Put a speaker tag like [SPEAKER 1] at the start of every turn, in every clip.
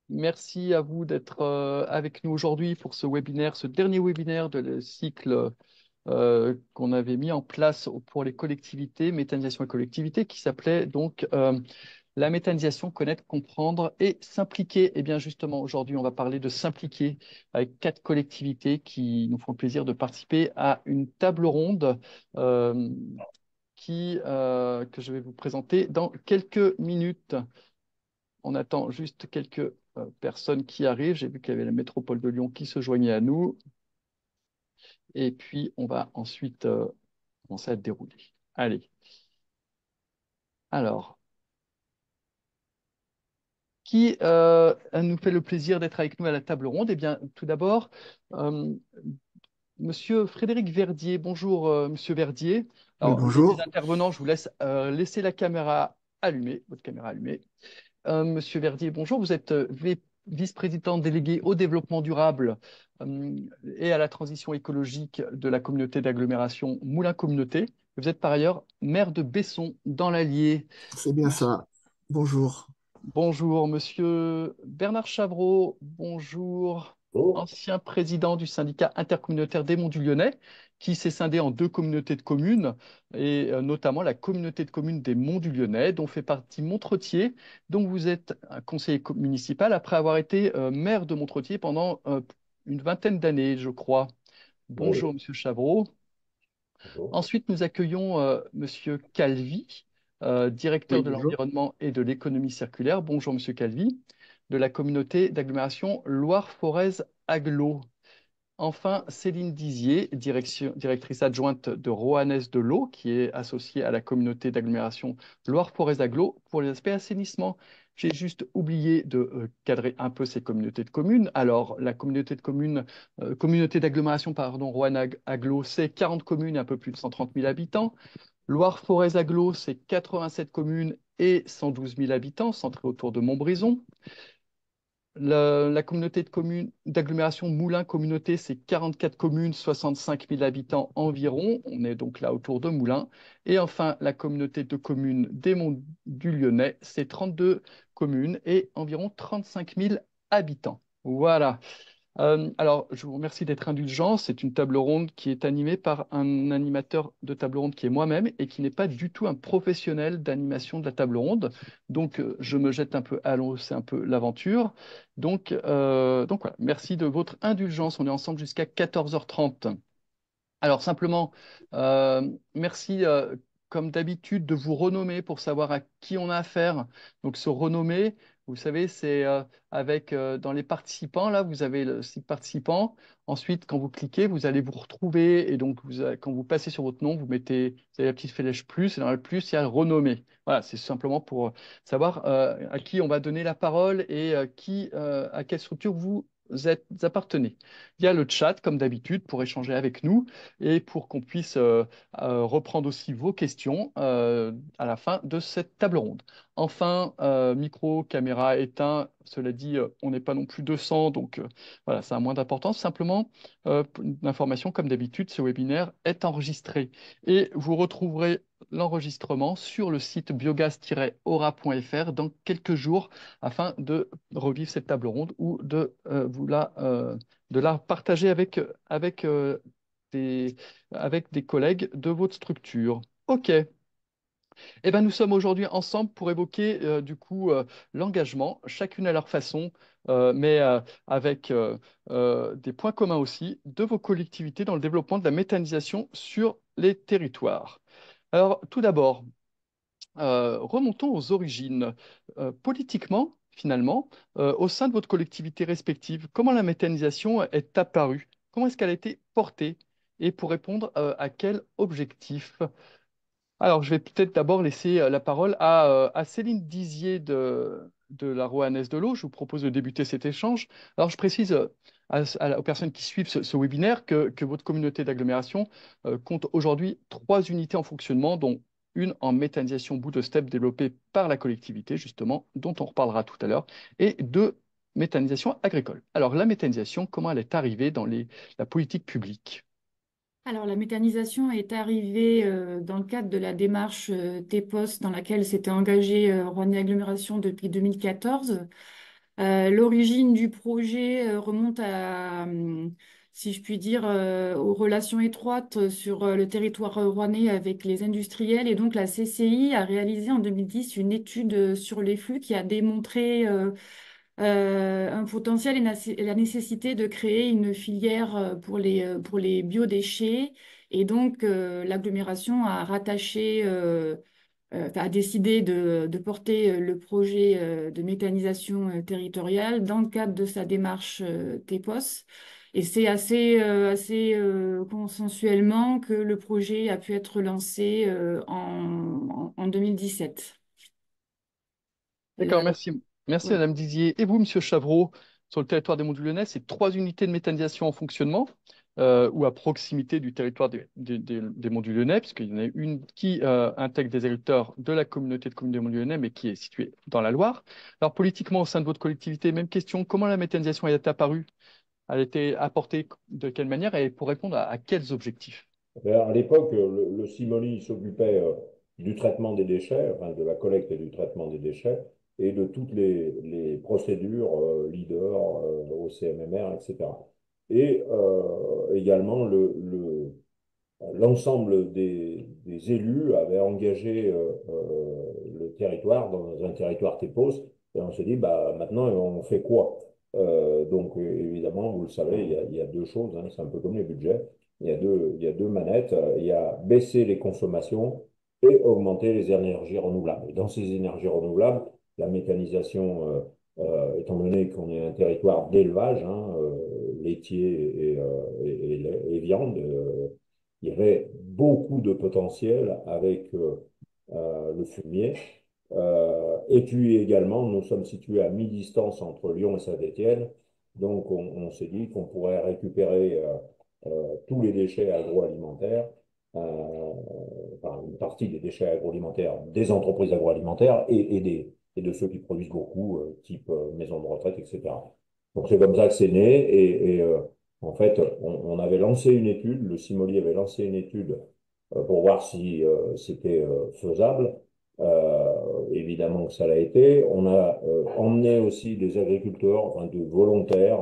[SPEAKER 1] Merci à vous d'être avec nous aujourd'hui pour ce webinaire, ce dernier webinaire de le cycle qu'on avait mis en place pour les collectivités, méthanisation et collectivités, qui s'appelait donc la méthanisation, connaître, comprendre et s'impliquer. Et bien justement, aujourd'hui, on va parler de s'impliquer avec 4 collectivités qui nous font le plaisir de participer à une table ronde euh, que je vais vous présenter dans quelques minutes. On attend juste quelques personnes qui arrivent. J'ai vu qu'il y avait la métropole de Lyon qui se joignait à nous. Et puis, on va ensuite commencer à dérouler. Allez. Alors, qui nous fait le plaisir d'être avec nous à la table ronde? Eh bien, tout d'abord, euh, Monsieur Frédéric Verdier. Bonjour, Monsieur Verdier.
[SPEAKER 2] Oui,
[SPEAKER 1] Alors, les
[SPEAKER 2] bonjour.
[SPEAKER 1] intervenants, je vous laisse laisser la caméra allumée, votre caméra allumée. Monsieur Verdier, bonjour. Vous êtes vice-président délégué au développement durable euh, et à la transition écologique de la communauté d'agglomération Moulins Communauté. Vous êtes par ailleurs maire de Besson dans l'Allier.
[SPEAKER 2] C'est bien
[SPEAKER 1] Monsieur-
[SPEAKER 2] ça. Bonjour.
[SPEAKER 1] Bonjour, monsieur Bernard Chavreau. Bonjour,
[SPEAKER 2] Oh.
[SPEAKER 1] ancien président du syndicat intercommunautaire des Monts du Lyonnais, qui s'est scindé en 2 communautés de communes, et notamment la communauté de communes des Monts du Lyonnais, dont fait partie Montretier, dont vous êtes un conseiller municipal après avoir été maire de Montretier pendant une vingtaine d'années, je crois.
[SPEAKER 2] Oui,
[SPEAKER 1] Bonjour, monsieur Chavreau.
[SPEAKER 2] bonjour.
[SPEAKER 1] Ensuite, nous accueillons Monsieur Calvi,
[SPEAKER 2] Oui,
[SPEAKER 1] directeur de
[SPEAKER 2] bonjour.
[SPEAKER 1] l'environnement et de l'économie circulaire. Bonjour, Monsieur Calvi, de la communauté d'agglomération Loire-Forez Agglo. Enfin, Céline Dizier, directrice adjointe de Roanès de l'eau, qui est associée à la communauté d'agglomération Loire-Forez-Agglo pour les aspects assainissement. J'ai juste oublié de cadrer un peu ces communautés de communes. Alors, la communauté de communes, communauté d'agglomération, pardon, Roanne-Agglo, c'est 40 communes et un peu plus de 130 000 habitants. Loire-Forez-Agglo, c'est 87 communes et 112 000 habitants, centrés autour de Montbrison. La communauté de communes d'agglomération Moulins Communauté, c'est 44 communes, 65 000 habitants environ. On est donc là autour de Moulins. Et enfin, la communauté de communes des Monts du Lyonnais, c'est 32 communes et environ 35 000 habitants. Voilà. Alors, je vous remercie d'être indulgent. C'est une table ronde qui est animée par un animateur de table ronde qui est moi-même et qui n'est pas du tout un professionnel d'animation de la table ronde. Donc, je me jette un peu à l'eau, c'est un peu l'aventure. Donc voilà, merci de votre indulgence. On est ensemble jusqu'à 14h30. Alors simplement, merci comme d'habitude de vous renommer pour savoir à qui on a affaire. Donc se renommer, vous savez, c'est avec dans les participants, là, vous avez le site participant. Ensuite, quand vous cliquez, vous allez vous retrouver et donc quand vous passez sur votre nom, vous mettez, vous avez la petite flèche plus et dans le plus, il y a renommer. Voilà, c'est simplement pour savoir à qui on va donner la parole et à quelle structure vous appartenez. Il y a le chat, comme d'habitude, pour échanger avec nous et pour qu'on puisse reprendre aussi vos questions à la fin de cette table ronde. Enfin, micro, caméra éteint, cela dit, on n'est pas non plus 200, donc voilà, ça a moins d'importance. Simplement, une information, comme d'habitude, ce webinaire est enregistré et vous retrouverez l'enregistrement sur le site biogaz-aura.fr dans quelques jours afin de revivre cette table ronde ou de la partager des, avec des collègues de votre structure. OK. Eh ben, nous sommes aujourd'hui ensemble pour évoquer du coup l'engagement, chacune à leur façon, mais avec des points communs aussi, de vos collectivités dans le développement de la méthanisation sur les territoires. Alors, tout d'abord, remontons aux origines. Politiquement, finalement, au sein de votre collectivité respective, comment la méthanisation est apparue? Comment est-ce qu'elle a été portée? Et pour répondre à quel objectif? Alors, je vais peut-être d'abord laisser la parole à Céline Dizier de la Roanès de l'eau. Je vous propose de débuter cet échange. Alors, je précise aux personnes qui suivent ce webinaire que votre communauté d'agglomération compte aujourd'hui 3 unités en fonctionnement, dont une en méthanisation bout de steppe développée par la collectivité, justement, dont on reparlera tout à l'heure, et 2 méthanisation agricole. Alors, la méthanisation, comment elle est arrivée dans la politique publique?
[SPEAKER 3] Alors, la méthanisation est arrivée dans le cadre de la démarche TEPOS dans laquelle s'était engagée Rhône Agglomération depuis 2014. L'origine du projet remonte si je puis dire, aux relations étroites sur le territoire rouennais avec les industriels. Et donc, la CCI a réalisé en 2010 une étude sur les flux qui a démontré un potentiel et la nécessité de créer une filière pour les biodéchets. Et donc, l'agglomération a rattaché a décidé de porter le projet de méthanisation territoriale dans le cadre de sa démarche TEPOS. Et c'est assez consensuellement que le projet a pu être lancé en 2017.
[SPEAKER 1] D'accord,
[SPEAKER 3] La-
[SPEAKER 1] merci. Merci,
[SPEAKER 3] ouais.
[SPEAKER 1] Madame Dizier. Et vous, Monsieur Chavreau, sur le territoire des Monts du Lyonnais, c'est 3 unités de méthanisation en fonctionnement ou à proximité du territoire des Monts du Lyonnais, puisqu'il y en a une qui intègre des agriculteurs de la communauté de communes des Monts du Lyonnais, mais qui est située dans la Loire. Alors, politiquement, au sein de votre collectivité, même question, comment la méthanisation est apparue? Elle a été apportée de quelle manière et pour répondre à quels objectifs?
[SPEAKER 4] À l'époque, le CIMOLI s'occupait du traitement des déchets, enfin de la collecte et du traitement des déchets, et de toutes les procédures leader, au CMMR, etc. Et également, l'ensemble des élus avaient engagé le territoire dans un territoire TEPOS, et on s'est dit, bah, maintenant, on fait quoi? Donc, évidemment, vous le savez, il y a deux choses, hein, c'est un peu comme les budgets. Il y a deux manettes. Il y a baisser les consommations et augmenter les énergies renouvelables. Et dans ces énergies renouvelables, la méthanisation, étant donné qu'on est un territoire d'élevage, hein, laitier et viande, il y avait beaucoup de potentiel avec le fumier. Et puis également, nous sommes situés à mi-distance entre Lyon et Saint-Étienne. Donc, on s'est dit qu'on pourrait récupérer tous les déchets agroalimentaires, euh, enfin une partie des déchets agroalimentaires des entreprises agroalimentaires et de ceux qui produisent beaucoup, type maison de retraite, etc. Donc c'est comme ça que c'est né en fait, on avait lancé une étude, le CIMOLI avait lancé une étude pour voir si c'était faisable. Évidemment que ça l'a été. On a emmené aussi des agriculteurs, enfin de volontaires,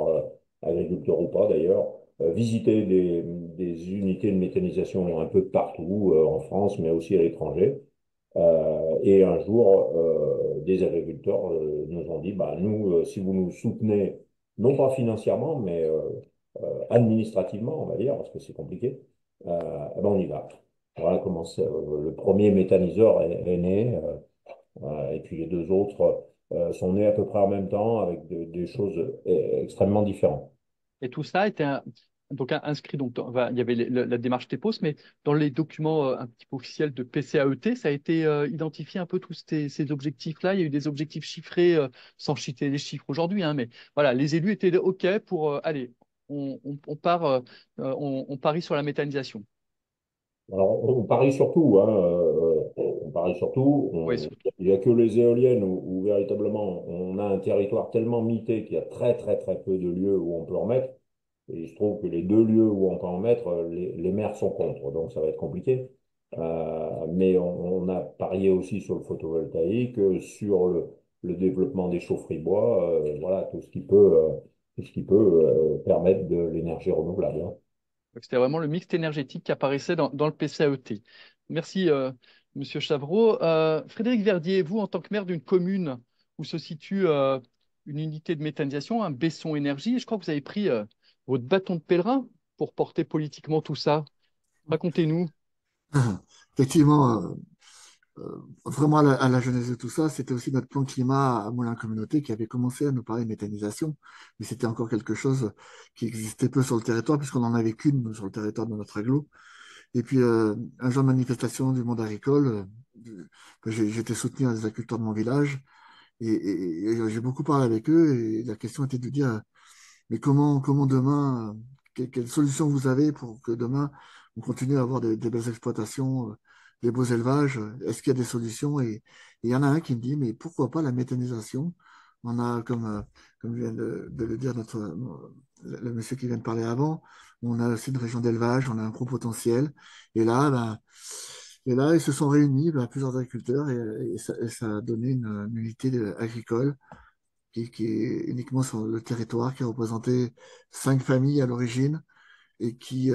[SPEAKER 4] agriculteurs ou pas d'ailleurs, visiter des unités de méthanisation un peu de partout, en France, mais aussi à l'étranger. Et un jour, des agriculteurs nous ont dit, bah, nous, si vous nous soutenez, non pas financièrement, mais administrativement, on va dire, parce que c'est compliqué, eh ben on y va. Voilà comment le premier méthaniseur est né, et puis les deux autres sont nés à peu près en même temps avec des choses extrêmement différentes.
[SPEAKER 1] Et tout ça était donc inscrit, donc, il y avait la démarche TEPOS, mais dans les documents un petit peu officiels de PCAET, ça a été identifié un peu tous ces objectifs-là. Il y a eu des objectifs chiffrés, sans citer les chiffres aujourd'hui, hein, mais voilà, les élus étaient OK pour, allez, on part, on parie sur la méthanisation.
[SPEAKER 4] Alors, on parie surtout, hein, on parie surtout.
[SPEAKER 1] Oui,
[SPEAKER 4] Il n'y a que les éoliennes où véritablement on a un territoire tellement mité qu'il y a très très très peu de lieux où on peut en mettre. Et il se trouve que les deux lieux où on peut en mettre, les maires sont contre, donc ça va être compliqué. Mais on a parié aussi sur le photovoltaïque, sur le développement des chaufferies bois, voilà, tout ce qui peut permettre de l'énergie renouvelable, hein.
[SPEAKER 1] donc c'était vraiment le mix énergétique qui apparaissait dans le PCAET. Merci, Monsieur Chavreau. Frédéric Verdier, vous, en tant que maire d'une commune où se situe une unité de méthanisation, un Besson Énergie, je crois que vous avez pris votre bâton de pèlerin pour porter politiquement tout ça. Racontez-nous.
[SPEAKER 2] Effectivement, vraiment à la genèse de tout ça, c'était aussi notre plan climat à Moulins Communauté qui avait commencé à nous parler de méthanisation, mais c'était encore quelque chose qui existait peu sur le territoire puisqu'on n'en avait qu'une sur le territoire de notre agglo. Et puis un jour de manifestation du monde agricole, j'étais soutenu à des agriculteurs de mon village et j'ai beaucoup parlé avec eux et la question était de dire mais comment demain, quelle solution vous avez pour que demain, on continue à avoir des belles exploitations, des beaux élevages? Est-ce qu'il y a des solutions? Et il y en a un qui me dit, mais pourquoi pas la méthanisation? On a, comme vient de le dire le monsieur qui vient de parler avant, on a aussi une région d'élevage, on a un gros potentiel. Et là, ils se sont réunis, plusieurs agriculteurs, et ça a donné une unité agricole qui est uniquement sur le territoire, qui représentait 5 familles à l'origine et qui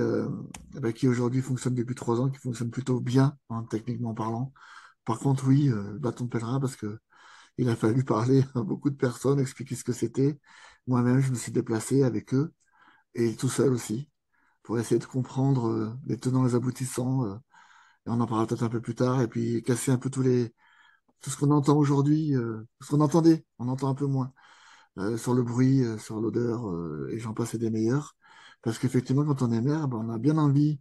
[SPEAKER 2] aujourd'hui fonctionne depuis 3 ans, qui fonctionne plutôt bien, hein, techniquement parlant. Par contre, oui, bâton de pèlerin, parce que il a fallu parler à beaucoup de personnes, expliquer ce que c'était. Moi-même, je me suis déplacé avec eux et tout seul aussi pour essayer de comprendre les tenants et les aboutissants. Et on en parlera peut-être un peu plus tard et puis casser un peu tout ce qu'on entend aujourd'hui, ce qu'on entendait, on entend un peu moins sur le bruit, sur l'odeur et j'en passe et des meilleurs. Parce qu'effectivement, quand on est maire, ben, on a bien envie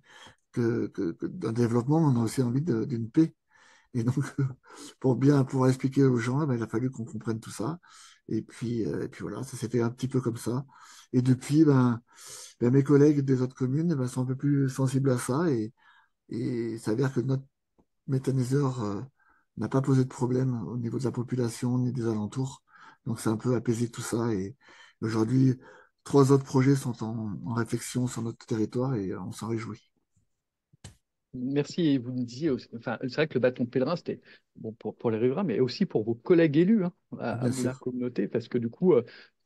[SPEAKER 2] d'un développement, mais on a aussi envie d'une paix. Et donc, pour bien pouvoir expliquer aux gens, ben, il a fallu qu'on comprenne tout ça. Et puis voilà, ça s'est fait un petit peu comme ça. Et depuis, mes collègues des autres communes ben, sont un peu plus sensibles à ça. Et il s'avère que notre méthaniseur n'a pas posé de problème au niveau de la population ni des alentours. Donc, c'est un peu apaisé tout ça. Et aujourd'hui, 3 autres projets sont en réflexion sur notre territoire et on s'en réjouit.
[SPEAKER 1] Merci. Et vous me disiez aussi, enfin, c'est vrai que le bâton de pèlerin, c'était bon pour les riverains, mais aussi pour vos collègues élus hein, à
[SPEAKER 2] Bien
[SPEAKER 1] Moulins
[SPEAKER 2] sûr.
[SPEAKER 1] Communauté, parce que du coup,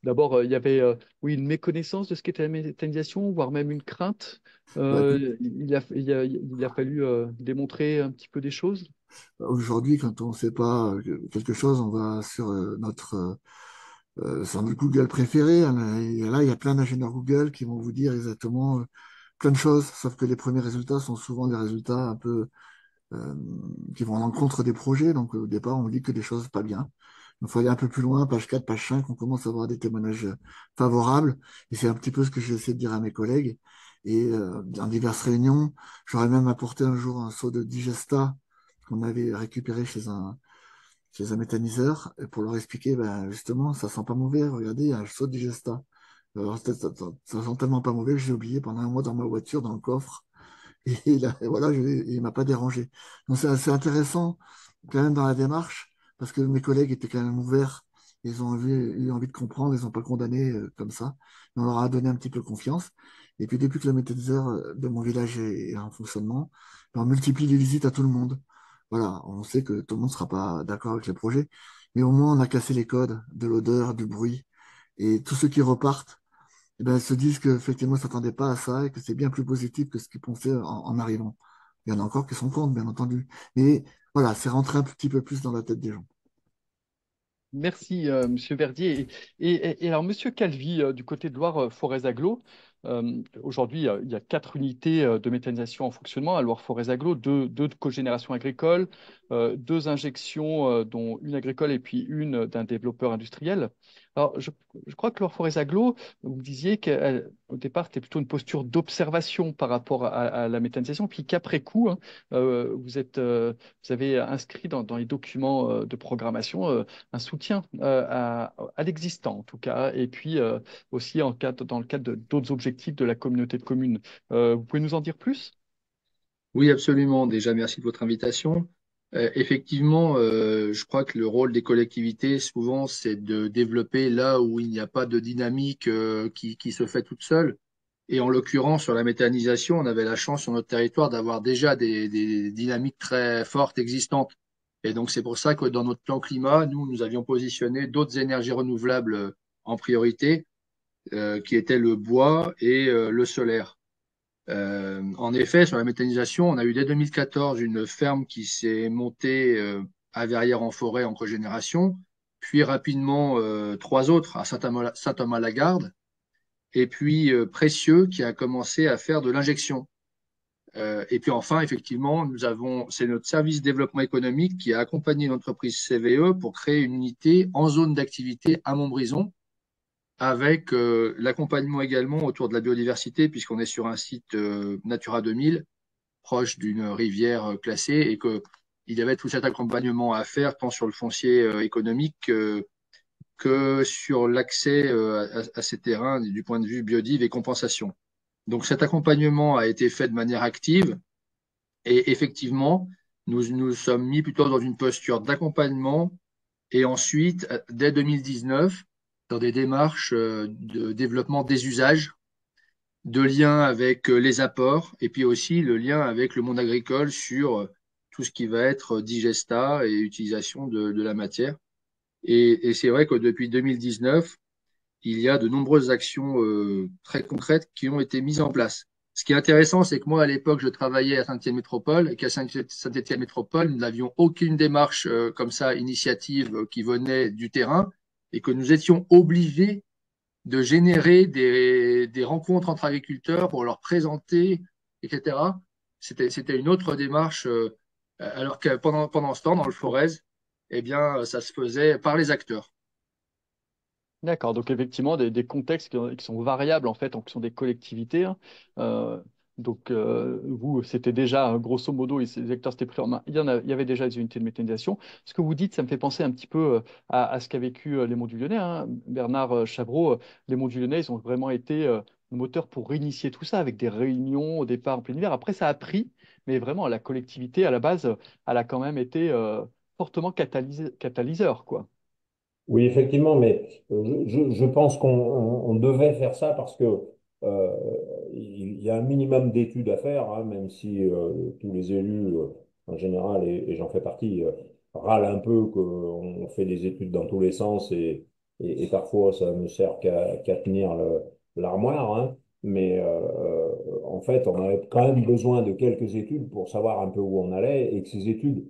[SPEAKER 1] d'abord, il y avait oui, une méconnaissance de ce qu'était la méthanisation, voire même une crainte.
[SPEAKER 2] Bah, écoute,
[SPEAKER 1] Il a fallu démontrer un petit peu des choses.
[SPEAKER 2] aujourd'hui, quand on ne sait pas quelque chose, on va sur notre Google préféré, hein, et là, il y a plein d'ingénieurs Google qui vont vous dire exactement plein de choses, sauf que les premiers résultats sont souvent des résultats un peu euh, qui vont à l'encontre des projets. Donc, au départ, on vous dit que des choses pas bien. Il faut aller un peu plus loin, page 4, page 5, on commence à avoir des témoignages favorables. Et c'est un petit peu ce que j'ai essayé de dire à mes collègues. Et dans diverses réunions, j'aurais même apporté un jour un seau de digesta qu'on avait récupéré chez un méthaniseur et pour leur expliquer, ben, justement, ça sent pas mauvais. Regardez, il y a un seau de digesta. Alors, ça sent tellement pas mauvais que j'ai oublié pendant un mois dans ma voiture, dans le coffre. Et voilà, il m'a pas dérangé. Donc c'est assez intéressant quand même dans la démarche, parce que mes collègues étaient quand même ouverts. Ils ont eu envie de comprendre, ils n'ont pas condamné comme ça. Mais on leur a donné un petit peu confiance. Et puis depuis que le méthaniseur de mon village est en fonctionnement, ben, on multiplie les visites à tout le monde. Voilà, on sait que tout le monde ne sera pas d'accord avec le projet, mais au moins on a cassé les codes de l'odeur, du bruit. Et tous ceux qui repartent eh ben, se disent qu'effectivement, ils ne s'attendaient pas à ça et que c'est bien plus positif que ce qu'ils pensaient en arrivant. Il y en a encore qui sont contre, bien entendu. Mais voilà, c'est rentré un petit peu plus dans la tête des gens.
[SPEAKER 1] Merci, Monsieur Verdier. Et alors, Monsieur Calvi, du côté de Loire Forez Agglo, aujourd'hui, il y a 4 unités de méthanisation en fonctionnement à Loire Forez Agglo, deux de cogénération agricole, 2 injections, dont une agricole et puis une d'un développeur industriel. Alors, je crois que Loire Forez Agglo, vous me disiez qu'au départ, c'était plutôt une posture d'observation par rapport à la méthanisation, puis qu'après coup, hein, vous avez inscrit dans les documents de programmation un soutien à l'existant en tout cas, et puis aussi dans le cadre d'autres objectifs de la communauté de communes. Vous pouvez nous en dire plus?
[SPEAKER 5] Oui, absolument. Déjà, merci de votre invitation. Effectivement, je crois que le rôle des collectivités, souvent, c'est de développer là où il n'y a pas de dynamique qui se fait toute seule. Et en l'occurrence, sur la méthanisation, on avait la chance sur notre territoire d'avoir déjà des dynamiques très fortes existantes. Et donc, c'est pour ça que dans notre plan climat, nous avions positionné d'autres énergies renouvelables en priorité, qui étaient le bois et le solaire. En effet, sur la méthanisation, on a eu dès 2014 une ferme qui s'est montée à Verrières-en-Forêt en cogénération, puis rapidement 3 autres à Saint-Thomas-la-Garde, et puis Précieux qui a commencé à faire de l'injection. Et puis enfin, effectivement, c'est notre service développement économique qui a accompagné l'entreprise CVE pour créer une unité en zone d'activité à Montbrison, avec l'accompagnement également autour de la biodiversité, puisqu'on est sur un site Natura 2000, proche d'une rivière classée, et qu'il y avait tout cet accompagnement à faire, tant sur le foncier économique que sur l'accès à ces terrains du point de vue biodive et compensation. Donc cet accompagnement a été fait de manière active, et effectivement, nous sommes mis plutôt dans une posture d'accompagnement, et ensuite, dès 2019, dans des démarches de développement des usages, de lien avec les apports, et puis aussi le lien avec le monde agricole sur tout ce qui va être digesta et utilisation de la matière. Et c'est vrai que depuis 2019, il y a de nombreuses actions très concrètes qui ont été mises en place. Ce qui est intéressant, c'est que moi, à l'époque, je travaillais à Saint-Étienne Métropole et qu'à Saint-Étienne Métropole, nous n'avions aucune démarche comme ça, initiative qui venait du terrain et que nous étions obligés de générer des rencontres entre agriculteurs pour leur présenter, etc. C'était une autre démarche, alors que pendant ce temps, dans le Forez, eh bien, ça se faisait par les acteurs.
[SPEAKER 1] D'accord, donc effectivement, des contextes qui sont variables en fait, en fonction des collectivités, hein. Euh, vous, c'était déjà, grosso modo, et ces acteurs s'étaient pris en main. Il y avait déjà des unités de méthanisation. Ce que vous dites, ça me fait penser un petit peu à ce qu'a vécu les Monts du Lyonnais, hein. Bernard Chabreau, les Monts du Lyonnais, ils ont vraiment été le moteur pour initier tout ça, avec des réunions au départ en plein hiver. Après, ça a pris, mais vraiment, la collectivité, à la base, elle a quand même été fortement catalyseur, quoi.
[SPEAKER 4] Oui, effectivement, mais je pense qu'on devait faire ça parce que euh, il y a un minimum d'études à faire, hein, même si tous les élus, en général, et j'en fais partie, râlent un peu qu'on fait des études dans tous les sens et parfois ça ne sert qu'à tenir l'armoire, hein. Mais en fait, on avait quand même besoin de quelques études pour savoir un peu où on allait et que ces études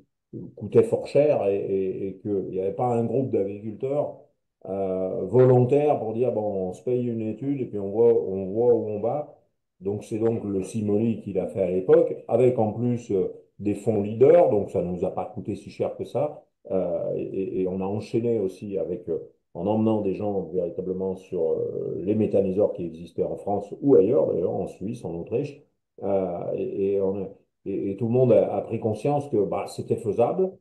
[SPEAKER 4] coûtait fort cher et qu'il n'y avait pas un groupe d'agriculteurs volontaires pour dire bon, on se paye une étude et puis on voit où on va. Donc c'est donc le Simoli qu'il a fait à l'époque, avec en plus des fonds leaders, donc ça ne nous a pas coûté si cher que ça. Et on a enchaîné aussi avec, en emmenant des gens véritablement sur les méthaniseurs qui existaient en France ou ailleurs, d'ailleurs, en Suisse, en Autriche. Et et tout le monde a pris conscience que bah, c'était faisable,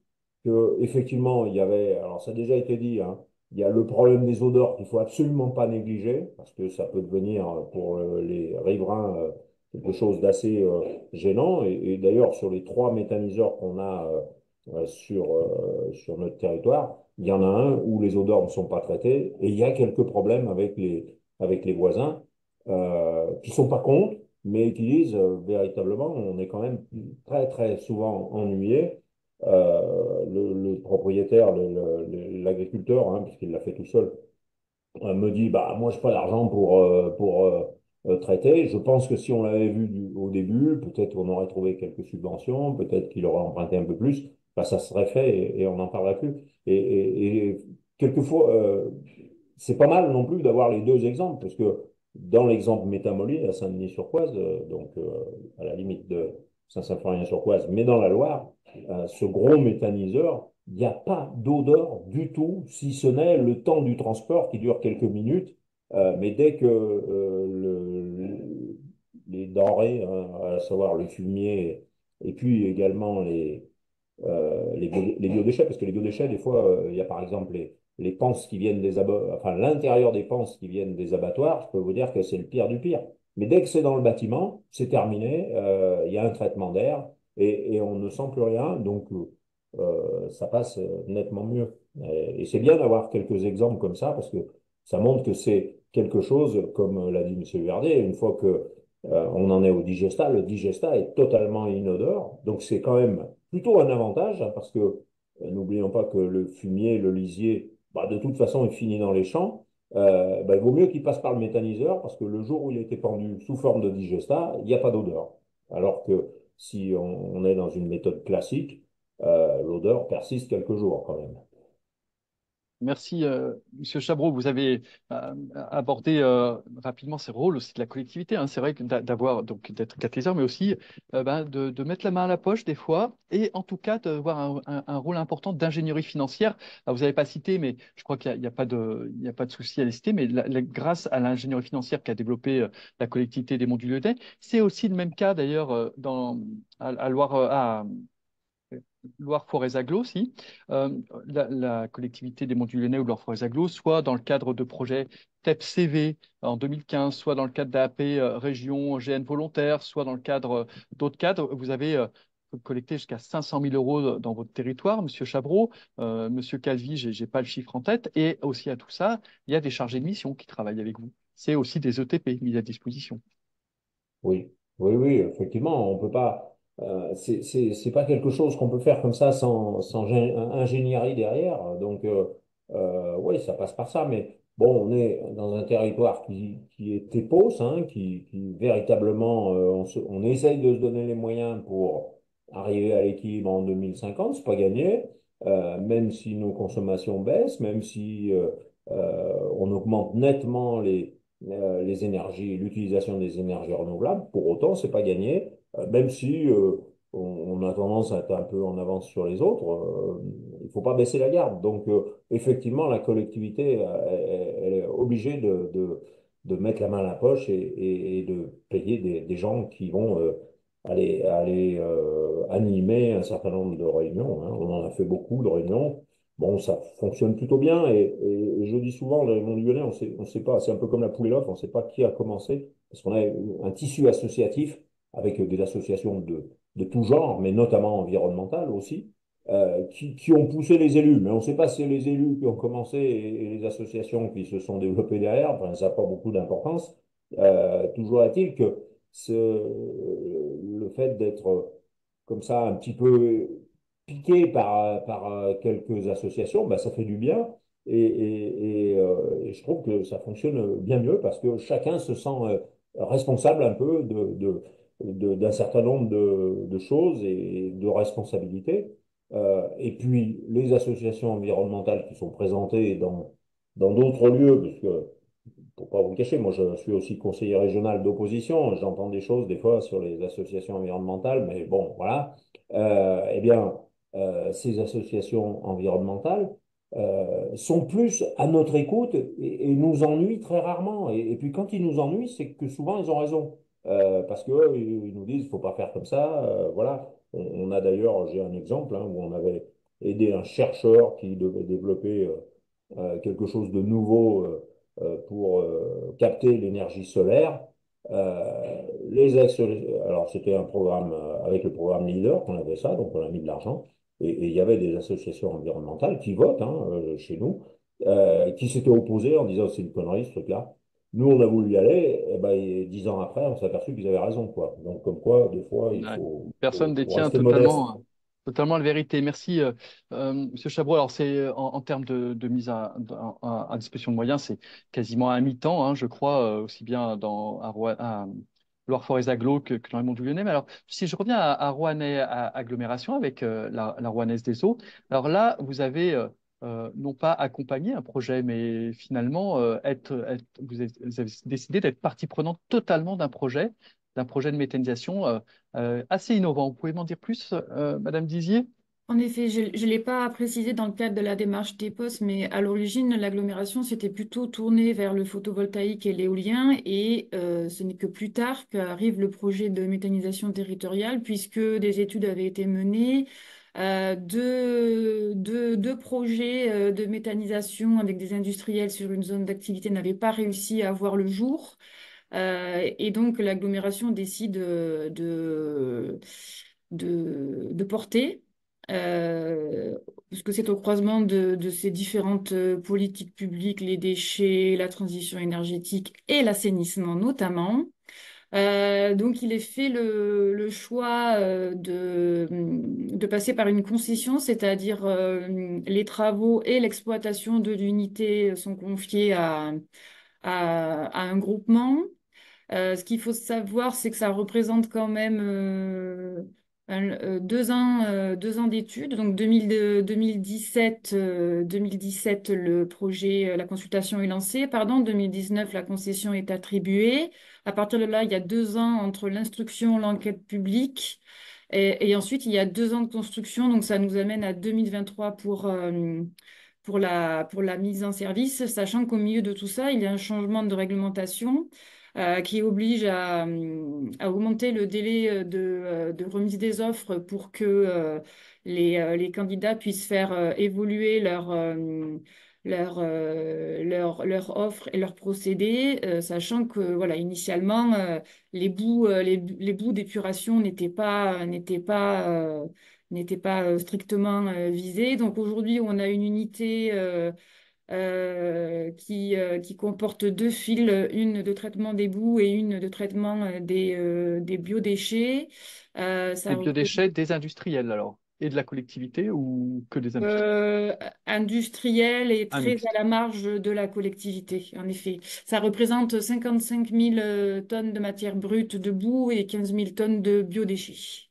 [SPEAKER 4] que effectivement il y avait, alors ça a déjà été dit, hein, il y a le problème des odeurs qu'il faut absolument pas négliger, parce que ça peut devenir pour les riverains quelque chose d'assez gênant. Et d'ailleurs, sur les trois méthaniseurs qu'on a sur notre territoire, il y en a un où les odeurs ne sont pas traitées, et il y a quelques problèmes avec les voisins qui sont pas contre mais utilisent véritablement, on est quand même très très souvent ennuyé. Le propriétaire, l'agriculteur, hein, puisqu'il l'a fait tout seul, me dit, bah, moi, je n'ai pas d'argent pour traiter. Je pense que si on l'avait vu au début, peut-être qu'on aurait trouvé quelques subventions, peut-être qu'il aurait emprunté un peu plus, bah, ça serait fait et on n'en parlerait plus. Et quelquefois, c'est pas mal non plus d'avoir les deux exemples, parce que dans l'exemple Métamoli, à Saint-Denis-sur-Coise, donc à la limite de Saint-Symphorien-sur-Coise, mais dans la Loire, ce gros méthaniseur, il n'y a pas d'odeur du tout, si ce n'est le temps du transport qui dure quelques minutes. Mais dès que les denrées, hein, à savoir le fumier et puis également les biodéchets, parce que les biodéchets, des fois, il y a par exemple les panses qui viennent des abattoirs, enfin l'intérieur des panses qui viennent des abattoirs, je peux vous dire que c'est le pire du pire. Mais dès que c'est dans le bâtiment, c'est terminé, il y a un traitement d'air et on ne sent plus rien, donc ça passe nettement mieux. Et c'est bien d'avoir quelques exemples comme ça, parce que ça montre que c'est quelque chose, comme l'a dit M. Verdet, une fois que on en est au digestat, le digestat est totalement inodore, donc c'est quand même plutôt un avantage, hein, parce que n'oublions pas que le fumier, le lisier, bah, de toute façon, il finit dans les champs. Bah, il vaut mieux qu'il passe par le méthaniseur, parce que le jour où il a été pendu sous forme de digestat, il n'y a pas d'odeur. Alors que si on est dans une méthode classique, l'odeur persiste quelques jours quand même.
[SPEAKER 1] Merci, Monsieur Chabreau. Vous avez abordé rapidement ces rôles aussi de la collectivité, hein. C'est vrai que d'avoir donc d'être catalyseur, mais aussi de mettre la main à la poche des fois, et en tout cas d'avoir un rôle important d'ingénierie financière. Alors, vous n'avez pas cité, mais je crois qu'il n'y a, il y a pas de souci à les citer. Mais grâce à l'ingénierie financière qu'a développée la collectivité des Monts du Lyonnais, c'est aussi le même cas d'ailleurs à Loire, Loire-Forez-Aglo aussi, euh, la collectivité des Monts du Lyonnais ou Loire-Forez-Aglo, soit dans le cadre de projets TEP-CV en 2015, soit dans le cadre d'AP région GN volontaire, soit dans le cadre d'autres cadres. Vous avez collecté jusqu'à 500 000 euros dans votre territoire, Monsieur Chabreau, Monsieur Calvi, j'ai pas le chiffre en tête, et aussi à tout ça, il y a des chargés de mission qui travaillent avec vous. C'est aussi des ETP mis à disposition.
[SPEAKER 4] Oui, oui, oui, effectivement, on peut pas. C'est pas quelque chose qu'on peut faire comme ça sans ingénierie derrière. Donc, Oui, ça passe par ça, mais bon, on est dans un territoire qui est TEPOS, hein, qui véritablement, on essaye de se donner les moyens pour arriver à l'équilibre en 2050, c'est pas gagné, même si nos consommations baissent, même si on augmente nettement les énergies, l'utilisation des énergies renouvelables, pour autant, c'est pas gagné, même si on a tendance à être un peu en avance sur les autres, il faut pas baisser la garde. Donc, effectivement, la collectivité, elle est obligée de mettre la main à la poche et de payer des gens qui vont aller animer un certain nombre de réunions, hein. On en a fait beaucoup de réunions. Bon, ça fonctionne plutôt bien et je dis souvent, dans le monde lyonnais, on sait pas, c'est un peu comme la poule et l'œuf, on ne sait pas qui a commencé, parce qu'on a un tissu associatif avec des associations de tout genre, mais notamment environnementales aussi qui ont poussé les élus. Mais on ne sait pas si c'est les élus qui ont commencé et les associations qui se sont développées derrière. Enfin, ça n'a pas beaucoup d'importance. Toujours est-il que le fait d'être comme ça un petit peu piqué par quelques associations, ben, ça fait du bien. Et je trouve que ça fonctionne bien mieux parce que chacun se sent responsable un peu d'un certain nombre de choses et de responsabilités. Et puis, les associations environnementales qui sont présentées dans d'autres lieux, parce que, pour pas vous le cacher, moi je suis aussi conseiller régional d'opposition, j'entends des choses des fois sur les associations environnementales, mais bon, voilà. Eh bien, ces associations environnementales sont plus à notre écoute et nous ennuient très rarement. Et puis quand ils nous ennuient, c'est que souvent ils ont raison. Parce qu'eux, ils nous disent, il ne faut pas faire comme ça. Voilà. On a d'ailleurs, j'ai un exemple hein, où on avait aidé un chercheur qui devait développer quelque chose de nouveau pour capter l'énergie solaire. Alors, c'était un programme avec le programme Leader qu'on avait ça, donc on a mis de l'argent. Et il y avait des associations environnementales qui votent hein, chez nous, qui s'étaient opposées en disant c'est une connerie ce truc-là. Nous, on a voulu y aller, et, ben, et 10 ans après, on s'est aperçu qu'ils avaient raison, quoi. Donc, comme quoi, des fois, il
[SPEAKER 1] Ouais.
[SPEAKER 4] faut,
[SPEAKER 1] Personne
[SPEAKER 4] faut
[SPEAKER 1] détient
[SPEAKER 4] rester modeste.
[SPEAKER 1] totalement la vérité. Merci, Monsieur Chabot. Alors, c'est en termes de mise à disposition de moyens, c'est quasiment à mi-temps, hein, je crois, aussi bien à Loire-Forez-Aglo que dans les Monts du Lyonnais. Mais alors, si je reviens à Roannais agglomération avec la Rouennaise des Eaux, alors là, vous avez non pas accompagné un projet, mais finalement, vous avez décidé d'être partie prenante totalement d'un projet de méthanisation assez innovant. Vous pouvez m'en dire plus, Madame Dizier?
[SPEAKER 3] En effet, je ne l'ai pas précisé dans le cadre de la démarche TEPOS, mais à l'origine, l'agglomération s'était plutôt tournée vers le photovoltaïque et l'éolien, et ce n'est que plus tard qu'arrive le projet de méthanisation territoriale, puisque des études avaient été menées, deux projets de méthanisation avec des industriels sur une zone d'activité n'avaient pas réussi à voir le jour. Et donc, l'agglomération décide de porter, puisque c'est au croisement de ces différentes politiques publiques, les déchets, la transition énergétique et l'assainissement notamment. Donc, il est fait le choix de passer par une concession, c'est-à-dire les travaux et l'exploitation de l'unité sont confiés à un groupement. Ce qu'il faut savoir, c'est que ça représente quand même 2 ans d'études. Donc 2017, le projet, la consultation est lancée. Pardon, 2019, la concession est attribuée. À partir de là, il y a 2 ans entre l'instruction, l'enquête publique. Et ensuite, il y a 2 ans de construction. Donc ça nous amène à 2023 pour la mise en service, sachant qu'au milieu de tout ça, il y a un changement de réglementation qui oblige à augmenter le délai de remise des offres pour que les candidats puissent faire évoluer leur offre et leur procédé, sachant que voilà, initialement, les bouts d'épuration n'étaient pas strictement visés. Donc aujourd'hui, on a une unité qui comporte 2 files, une de traitement des boues et une de traitement des biodéchets. Ça
[SPEAKER 1] Des
[SPEAKER 3] représente
[SPEAKER 1] biodéchets des industriels, alors. et de la collectivité ou que des industriels?
[SPEAKER 3] Euh, Industriel et très à
[SPEAKER 1] Industriels.
[SPEAKER 3] la marge de la collectivité, en effet. Ça représente 55 000 tonnes de matière brute de boue et 15 000 tonnes de biodéchets.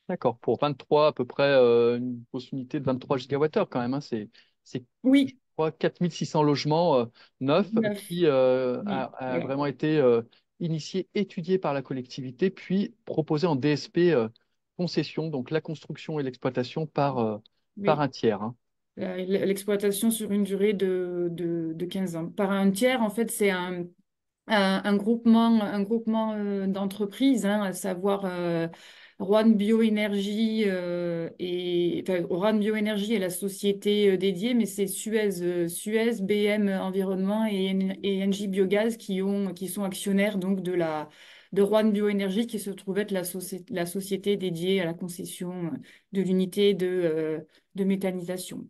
[SPEAKER 1] D'accord, pour 23 à peu près, une grosse unité de 23 gigawattheures quand même, hein. C'est, je
[SPEAKER 3] Oui,
[SPEAKER 1] crois, 4600 logements neufs
[SPEAKER 3] 19.
[SPEAKER 1] qui
[SPEAKER 3] Oui,
[SPEAKER 1] a
[SPEAKER 3] voilà.
[SPEAKER 1] vraiment été initié, étudié par la collectivité, puis proposé en DSP concession, donc la construction et l'exploitation par
[SPEAKER 3] Oui.
[SPEAKER 1] un tiers, hein.
[SPEAKER 3] L'exploitation sur une durée de 15 ans. Par un tiers, en fait, c'est un groupement d'entreprises, hein, à savoir Rouen Bioénergie et enfin, Rouen Bioénergie est la société dédiée, mais c'est Suez, BM Environnement et Engie Biogaz qui sont actionnaires donc de Rouen Bioénergie qui se trouve être la société dédiée à la concession de l'unité de méthanisation.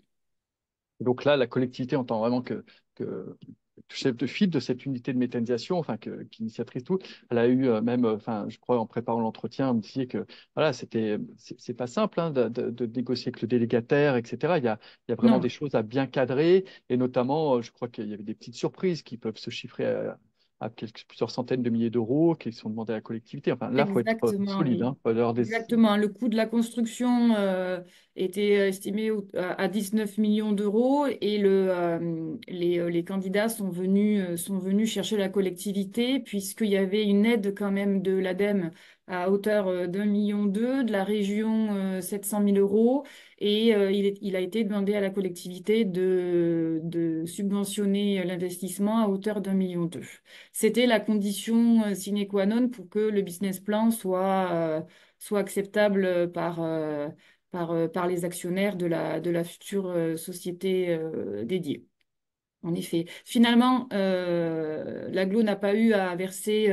[SPEAKER 1] Donc là, la collectivité entend vraiment que chef de file de cette unité de méthanisation, enfin, qu'initiatrice tout, elle a eu même, enfin, je crois, en préparant l'entretien, elle me disait que voilà, c'est pas simple hein, de négocier avec le délégataire, etc. Il y a vraiment des
[SPEAKER 3] Non,
[SPEAKER 1] choses à bien cadrer, et notamment, je crois qu'il y avait des petites surprises qui peuvent se chiffrer à plusieurs centaines de milliers d'euros qui sont demandés à la collectivité. Enfin, là, il faut être
[SPEAKER 3] exactement,
[SPEAKER 1] solide,
[SPEAKER 3] oui.
[SPEAKER 1] hein, faut avoir des...
[SPEAKER 3] Exactement. Le coût de la construction était estimé à 19 millions d'euros et les candidats sont venus chercher la collectivité puisqu'il y avait une aide quand même de l'ADEME à hauteur d'1,2 million, de la région 700 000 euros et il a été demandé à la collectivité de subventionner l'investissement à hauteur d'1,2 million. C'était la condition sine qua non pour que le business plan soit acceptable par les actionnaires de la future société dédiée. En effet. Finalement, l'aglo n'a pas eu à verser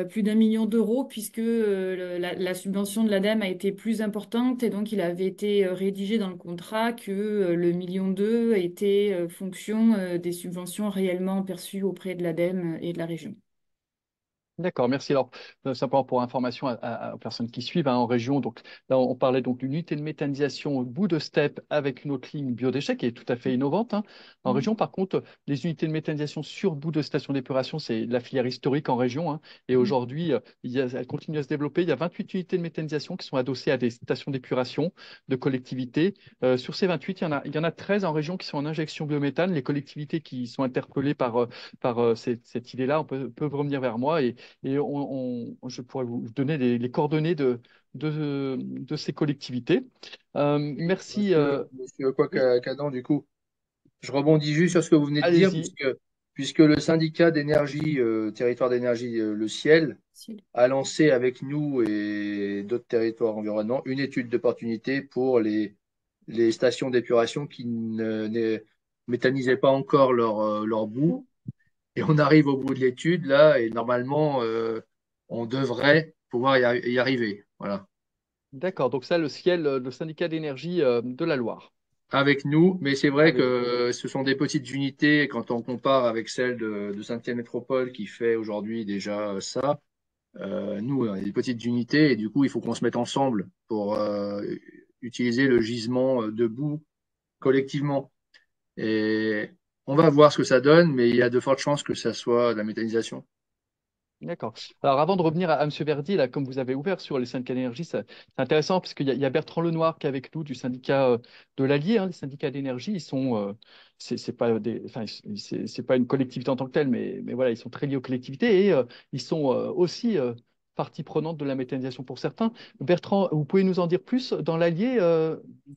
[SPEAKER 3] plus d'1 million d'euros puisque la subvention de l'ADEME a été plus importante et donc il avait été rédigé dans le contrat que le 1,2 million était fonction des subventions réellement perçues auprès de l'ADEME et de la région.
[SPEAKER 1] D'accord, merci. Alors, simplement pour information aux personnes qui suivent hein, en région, donc là, on parlait donc d'une unité de méthanisation au bout de step avec une autre ligne biodéchets qui est tout à fait innovante, hein. En
[SPEAKER 3] Mm.
[SPEAKER 1] région, par contre, les unités de méthanisation sur bout de station d'épuration, c'est la filière historique en région, hein. Et
[SPEAKER 3] Mm.
[SPEAKER 1] aujourd'hui, elle continue à se développer. Il y a 28 unités de méthanisation qui sont adossées à des stations d'épuration de collectivités. Sur ces 28, il y en a 13 en région qui sont en injection biométhane. Les collectivités qui sont interpellées par cette idée-là peuvent revenir vers moi et je pourrais vous donner les coordonnées de ces collectivités. Merci.
[SPEAKER 5] Monsieur
[SPEAKER 1] Oui,
[SPEAKER 5] Cadan, du coup, je rebondis juste sur ce que vous venez de dire,
[SPEAKER 1] allez-y.
[SPEAKER 5] puisque le syndicat d'énergie, territoire d'énergie, Le Ciel,
[SPEAKER 3] Si.
[SPEAKER 5] a lancé avec nous et d'autres territoires environnants une étude d'opportunité pour les stations d'épuration qui ne méthanisaient pas encore leur boue. Et on arrive au bout de l'étude, là, et normalement, on devrait pouvoir y arriver. Voilà.
[SPEAKER 1] D'accord. Donc ça, le ciel, le syndicat d'énergie de la Loire.
[SPEAKER 5] Avec nous, mais c'est vrai
[SPEAKER 1] Avec.
[SPEAKER 5] que ce sont des petites unités quand on compare avec celle de Saint-Étienne Métropole qui fait aujourd'hui déjà ça. Nous, on a des petites unités et du coup, il faut qu'on se mette ensemble pour utiliser le gisement debout collectivement. Et on va voir ce que ça donne, mais il y a de fortes chances que ça soit de la méthanisation.
[SPEAKER 1] D'accord. Alors, avant de revenir à M. Verdi, là, comme vous avez ouvert sur les syndicats d'énergie, c'est intéressant parce qu'il y a Bertrand Lenoir qui est avec nous du syndicat de l'Allier, hein, les syndicats d'énergie. Ils sont, c'est pas enfin, c'est pas une collectivité en tant que telle, mais voilà, ils sont très liés aux collectivités et ils sont aussi partie prenante de la méthanisation pour certains. Bertrand, vous pouvez nous en dire plus dans l'Allier,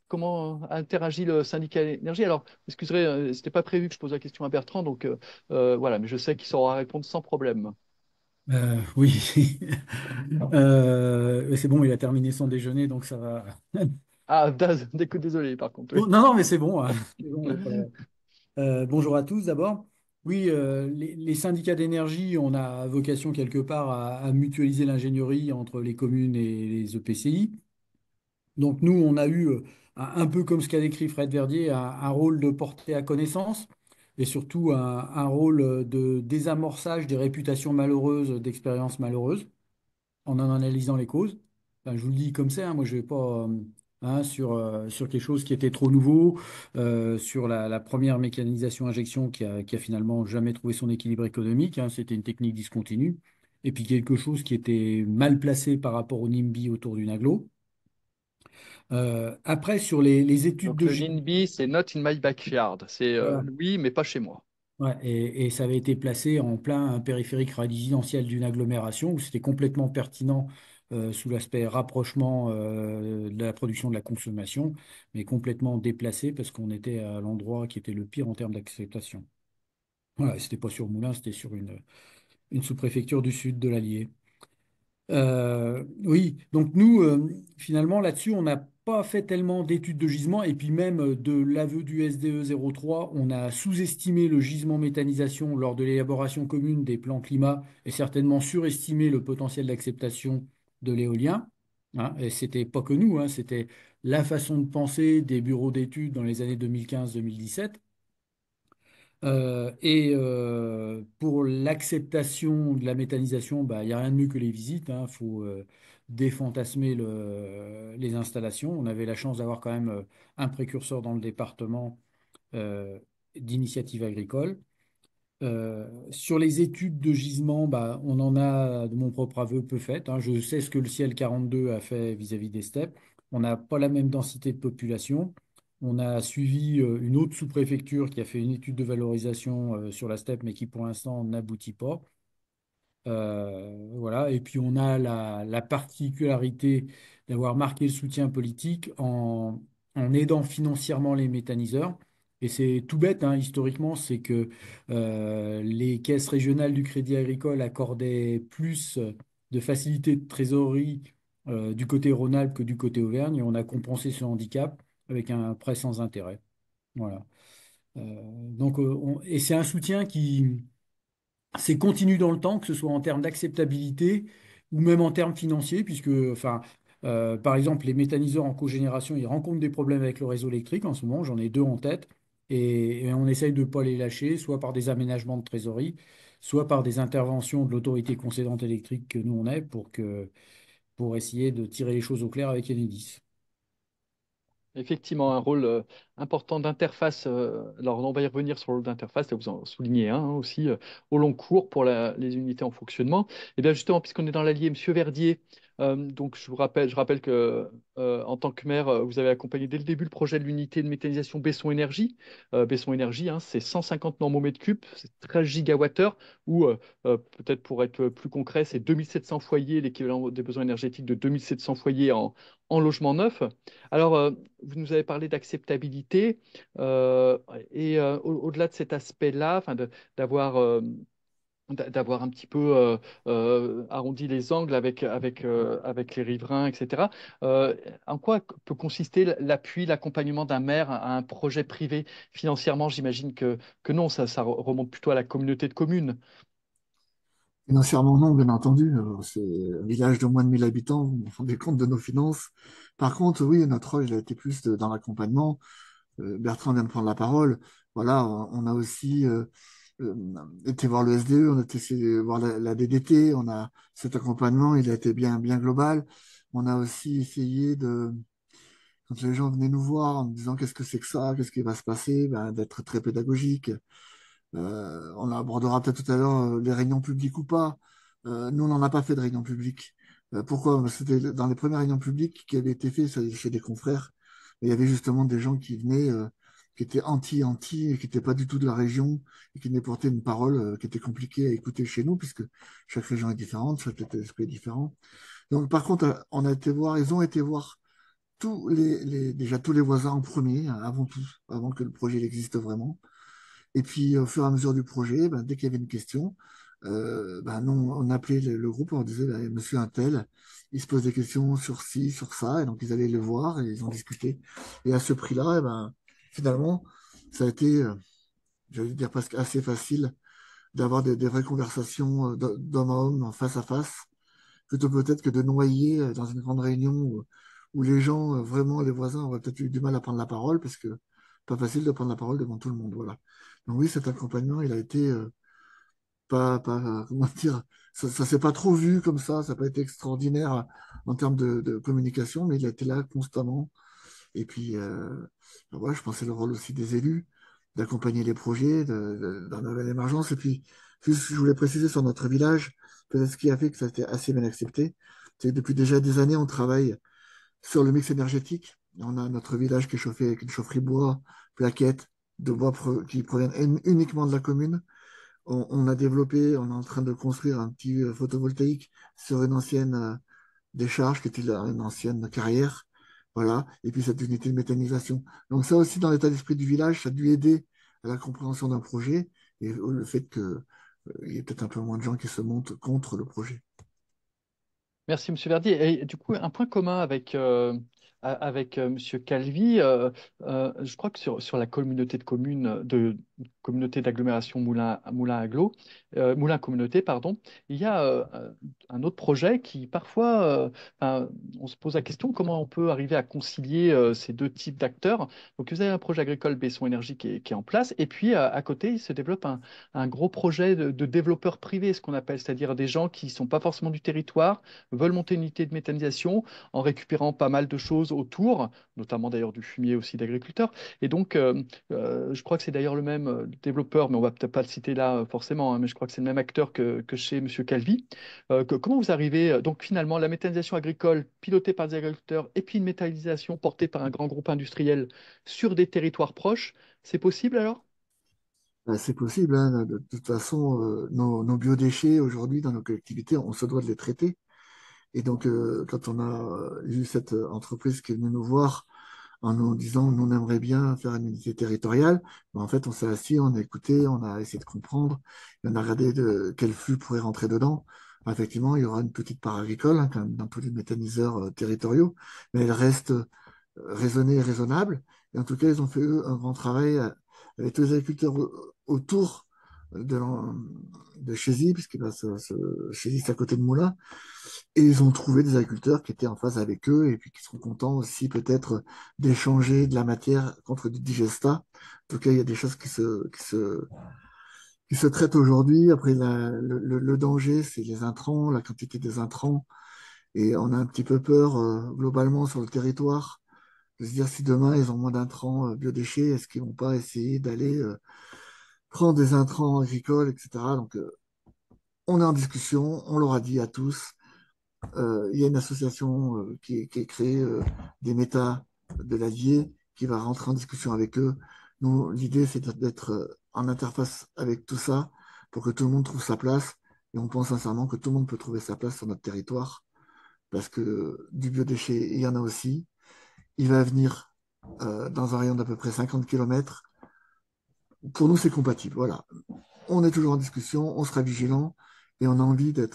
[SPEAKER 1] comment interagit le syndicat d'énergie? Alors, excusez, c'était pas prévu que je pose la question à Bertrand, donc voilà, mais je sais qu'il saura répondre sans problème.
[SPEAKER 6] Oui, c'est bon, il a terminé son déjeuner, donc ça va.
[SPEAKER 1] Ah, désolé, par contre,
[SPEAKER 6] Bon,
[SPEAKER 1] oui.
[SPEAKER 6] non, non, mais c'est bon, hein. C'est bon, bonjour à tous d'abord. Oui, les syndicats d'énergie, on a vocation quelque part à mutualiser l'ingénierie entre les communes et les EPCI. Donc nous, on a eu, un peu comme ce qu'a décrit Fred Verdier, un rôle de porter à connaissance et surtout un rôle de désamorçage des réputations malheureuses, d'expériences malheureuses, en analysant les causes. enfin, je vous le dis comme ça, hein, moi je vais pas sur quelque chose qui était trop nouveau, sur la première mécanisation injection qui a finalement jamais trouvé son équilibre économique, hein, c'était une technique discontinue, et puis quelque chose qui était mal placé par rapport au NIMBY autour du NAGLO. Après, sur les études
[SPEAKER 1] Donc
[SPEAKER 6] de
[SPEAKER 1] le
[SPEAKER 6] J.
[SPEAKER 1] NIMBY, c'est Not in my backyard. C'est
[SPEAKER 6] Voilà.
[SPEAKER 1] oui, mais pas chez moi.
[SPEAKER 6] Ouais, et ça avait été placé en plein périphérique résidentiel d'une agglomération où c'était complètement pertinent sous l'aspect rapprochement de la production de la consommation, mais complètement déplacé parce qu'on était à l'endroit qui était le pire en termes d'acceptation. Voilà, c'était pas sur Moulins, c'était sur une sous-préfecture du sud de l'Allier. Oui, donc nous, finalement, là-dessus, on n'a pas fait tellement d'études de gisement, et puis même de l'aveu du SDE 03, on a sous-estimé le gisement méthanisation lors de l'élaboration commune des plans climat, et certainement surestimé le potentiel d'acceptation de l'éolien. Hein, et c'était pas que nous, hein, c'était la façon de penser des bureaux d'études dans les années 2015-2017. Pour l'acceptation de la méthanisation, bah, il n'y a rien de mieux que les visites. Il faut défantasmer les installations. On avait la chance d'avoir quand même un précurseur dans le département euh, d'initiative agricole. Sur les études de gisement, bah, on en a, de mon propre aveu, peu faites. Hein. Je sais ce que le ciel 42 a fait vis-à-vis des steppes. On n'a pas la même densité de population. On a suivi une autre sous-préfecture qui a fait une étude de valorisation sur la steppe, mais qui pour l'instant n'aboutit pas. Voilà. Et puis on a la particularité d'avoir marqué le soutien politique en aidant financièrement les méthaniseurs. Et c'est tout bête, hein, historiquement, c'est que les caisses régionales du Crédit Agricole accordaient plus de facilité de trésorerie du côté Rhône-Alpes que du côté Auvergne, et on a compensé ce handicap avec un prêt sans intérêt. Voilà. Et c'est un soutien qui c'est continu dans le temps, que ce soit en termes d'acceptabilité ou même en termes financiers, puisque, enfin, par exemple, les méthaniseurs en cogénération, ils rencontrent des problèmes avec le réseau électrique en ce moment, j'en ai deux en tête, et on essaye de ne pas les lâcher, soit par des aménagements de trésorerie, soit par des interventions de l'autorité concédante électrique que nous on est pour essayer de tirer les choses au clair avec Enedis.
[SPEAKER 1] Effectivement, un rôle important d'interface. Alors, on va y revenir sur le rôle d'interface, là, vous en soulignez un aussi, au long cours pour les unités en fonctionnement. Et bien justement, puisqu'on est dans l'Allier, Monsieur Verdier, donc je rappelle que en tant que maire, vous avez accompagné dès le début le projet de l'unité de méthanisation Besson Énergie. Besson Énergie, hein, c'est 150 normomètres cubes, c'est 13 gigawattheures, ou peut-être pour être plus concret, c'est 2700 foyers, l'équivalent des besoins énergétiques de 2700 foyers en logement neuf. Alors, vous nous avez parlé d'acceptabilité au-delà de cet aspect-là, enfin d'avoir d'avoir un petit peu arrondi les angles avec les riverains, etc. En quoi peut consister l'appui, l'accompagnement d'un maire à un projet privé financièrement? J'imagine que non, ça remonte plutôt à la communauté de communes.
[SPEAKER 2] Financièrement, non, bien entendu. C'est un village de moins de 1000 habitants, vous vous rendez compte de nos finances. Par contre, oui, notre rôle, il a été plus dans l'accompagnement. Bertrand vient de prendre la parole. Voilà, on a aussi euh, été voir le SDE, on a été voir la DDT, on a cet accompagnement, il a été bien, bien global. On a aussi essayé quand les gens venaient nous voir en nous disant qu'est-ce que c'est que ça, qu'est-ce qui va se passer, ben, d'être très pédagogique. On abordera peut-être tout à l'heure les réunions publiques ou pas. Nous, on n'en a pas fait de réunions publiques. Pourquoi? Parce que c'était dans les premières réunions publiques qui avaient été faites chez des confrères. Et il y avait justement des gens qui venaient, qui étaient anti-anti, et qui n'étaient pas du tout de la région, et qui venaient porter une parole qui était compliquée à écouter chez nous, puisque chaque région est différente, chaque état d'esprit est différent. Donc, par contre, on a été voir, ils ont été voir déjà tous les voisins en premier, hein, avant tout, avant que le projet il existe vraiment. Et puis, au fur et à mesure du projet, ben, dès qu'il y avait une question, ben, nous, on appelait le groupe, on disait, ben, Monsieur Untel, il se pose des questions sur ci, sur ça, et donc ils allaient le voir et ils ont discuté. Et à ce prix-là, eh ben, finalement, ça a été, j'allais dire presque assez facile d'avoir des vraies conversations d'homme à homme, face à face, plutôt peut-être que de noyer dans une grande réunion où les gens, vraiment, les voisins, auraient peut-être eu du mal à prendre la parole, parce que pas facile de prendre la parole devant tout le monde. Voilà. Donc oui, cet accompagnement, il a été comment dire, Ça s'est pas trop vu comme ça n'a pas été extraordinaire en termes de communication, mais il a été là constamment. Et puis, ouais, je pensais le rôle aussi des élus, d'accompagner les projets, d'en avoir l'émergence. Et puis, juste, je voulais préciser sur notre village, peut-être ce qui a fait que ça a été assez bien accepté, c'est que depuis déjà des années, on travaille sur le mix énergétique. On a notre village qui est chauffé avec une chaufferie bois, plaquettes, de bois qui proviennent uniquement de la commune. On a développé, on est en train de construire un petit photovoltaïque sur une ancienne décharge qui était une ancienne carrière. Voilà. Et puis cette unité de méthanisation. Donc ça aussi, dans l'état d'esprit du village, ça a dû aider à la compréhension d'un projet et le fait qu'il y ait peut-être un peu moins de gens qui se montent contre le projet.
[SPEAKER 1] Merci, Monsieur Verdi. Et du coup, un point commun avec Monsieur Calvi, je crois que sur la communauté de communes, de communauté d'agglomération Moulin Communauté, pardon, il y a un autre projet qui parfois, enfin, on se pose la question comment on peut arriver à concilier ces deux types d'acteurs. Donc, vous avez un projet agricole Besson Énergie qui est en place, et puis à côté, il se développe un gros projet de développeurs privés, ce qu'on appelle, c'est-à-dire des gens qui ne sont pas forcément du territoire veulent monter une unité de méthanisation en récupérant pas mal de choses autour, notamment d'ailleurs du fumier aussi d'agriculteurs. Et donc, je crois que c'est d'ailleurs le même développeur, mais on va peut-être pas le citer là forcément, hein, mais je crois que c'est le même acteur que chez Monsieur Calvi. Comment vous arrivez, donc finalement, la méthanisation agricole pilotée par des agriculteurs et puis une méthanisation portée par un grand groupe industriel sur des territoires proches, c'est possible alors?
[SPEAKER 2] C'est possible, hein. De toute façon, nos biodéchets aujourd'hui dans nos collectivités, on se doit de les traiter. Et donc, quand on a eu cette entreprise qui est venue nous voir en nous disant, nous, on aimerait bien faire une unité territoriale, ben, en fait, on s'est assis, on a écouté, on a essayé de comprendre, et on a regardé quel flux pourrait rentrer dedans. Effectivement, il y aura une petite part agricole, hein, quand même, dans tous les méthaniseurs territoriaux, mais elle reste raisonnée et raisonnable. Et en tout cas, ils ont fait, eux, un grand travail avec tous les agriculteurs autour de, de Chézy, puisque ben, Chézy, c'est à côté de Moulins, et ils ont trouvé des agriculteurs qui étaient en phase avec eux et puis qui seront contents aussi peut-être d'échanger de la matière contre du digestat. En tout cas, il y a des choses qui se traitent aujourd'hui. Après, le danger, c'est les intrants, la quantité des intrants. Et on a un petit peu peur globalement sur le territoire de se dire si demain ils ont moins d'intrants biodéchets, est-ce qu'ils vont pas essayer d'aller prendre des intrants agricoles, etc. Donc, on est en discussion, on leur a dit à tous. Il y a une association qui est créée des méta de l'Allier qui va rentrer en discussion avec eux. Nous, l'idée, c'est d'être en interface avec tout ça pour que tout le monde trouve sa place. Et on pense sincèrement que tout le monde peut trouver sa place sur notre territoire parce que du biodéchet, il y en a aussi. Il va venir dans un rayon d'à peu près 50 km. Pour nous, c'est compatible. Voilà. On est toujours en discussion, on sera vigilant et on a envie de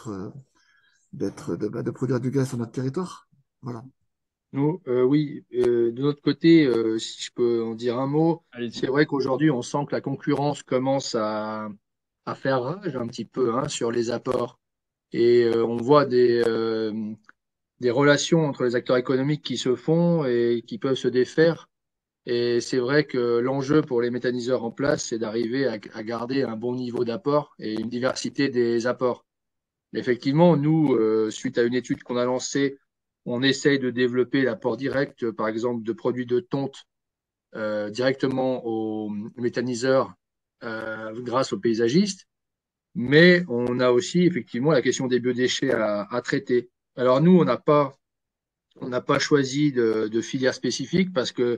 [SPEAKER 2] produire du gaz sur notre territoire. Voilà.
[SPEAKER 5] Nous, oui, de notre côté, si je peux en dire un mot,
[SPEAKER 1] Allez-y.
[SPEAKER 5] c'est vrai qu'aujourd'hui, on sent que la concurrence commence à faire rage un petit peu hein, sur les apports. Et on voit des relations entre les acteurs économiques qui se font et qui peuvent se défaire. Et c'est vrai que l'enjeu pour les méthaniseurs en place, c'est d'arriver à garder un bon niveau d'apport et une diversité des apports. Effectivement, nous, suite à une étude qu'on a lancée, on essaye de développer l'apport direct, par exemple, de produits de tonte directement aux méthaniseurs grâce aux paysagistes. Mais on a aussi effectivement la question des biodéchets à traiter. Alors nous, on n'a pas choisi de filière spécifique parce que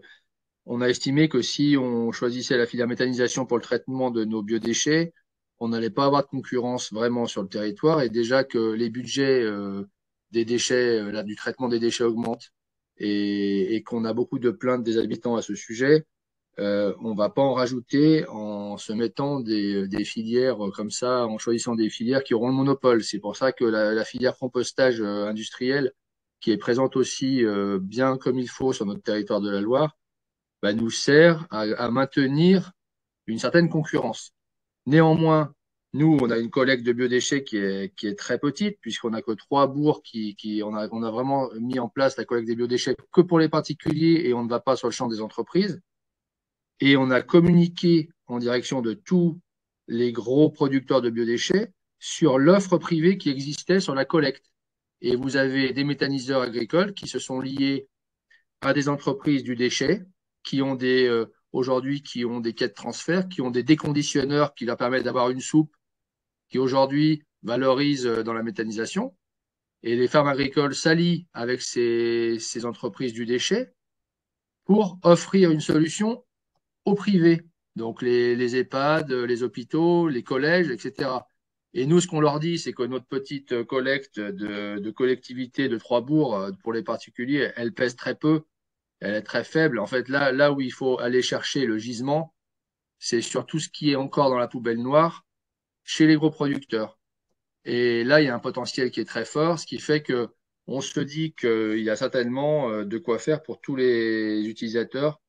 [SPEAKER 5] on a estimé que si on choisissait la filière méthanisation pour le traitement de nos biodéchets, on n'allait pas avoir de concurrence vraiment sur le territoire et déjà que les budgets des déchets, là, du traitement des déchets augmentent et qu'on a beaucoup de plaintes des habitants à ce sujet, on va pas en rajouter en se mettant des filières comme ça, en choisissant des filières qui auront le monopole. C'est pour ça que la filière compostage industriel, qui est présente aussi bien comme il faut sur notre territoire de la Loire, bah, nous sert à maintenir une certaine concurrence. Néanmoins, nous, on a une collecte de biodéchets qui est très petite, puisqu'on n'a que 3 bourgs on a vraiment mis en place la collecte des biodéchets que pour les particuliers et on ne va pas sur le champ des entreprises. Et on a communiqué en direction de tous les gros producteurs de biodéchets sur l'offre privée qui existait sur la collecte. Et vous avez des méthaniseurs agricoles qui se sont liés à des entreprises du déchet, qui ont aujourd'hui, qui ont des quais de transfert, qui ont des déconditionneurs qui leur permettent d'avoir une soupe qui aujourd'hui valorise dans la méthanisation. Et les fermes agricoles s'allient avec ces entreprises du déchet pour offrir une solution au privé. Donc les EHPAD, les hôpitaux, les collèges, etc. Et nous, ce qu'on leur dit, c'est que notre petite collecte de collectivité de Trois-Bourgs pour les particuliers, elle pèse très peu, elle est très faible. En fait, là où il faut aller chercher le gisement, c'est sur tout ce qui est encore dans la poubelle noire chez les gros producteurs. Et là, il y a un potentiel qui est très fort, ce qui fait que on se dit qu'il y a certainement de quoi faire pour tous les utilisateurs,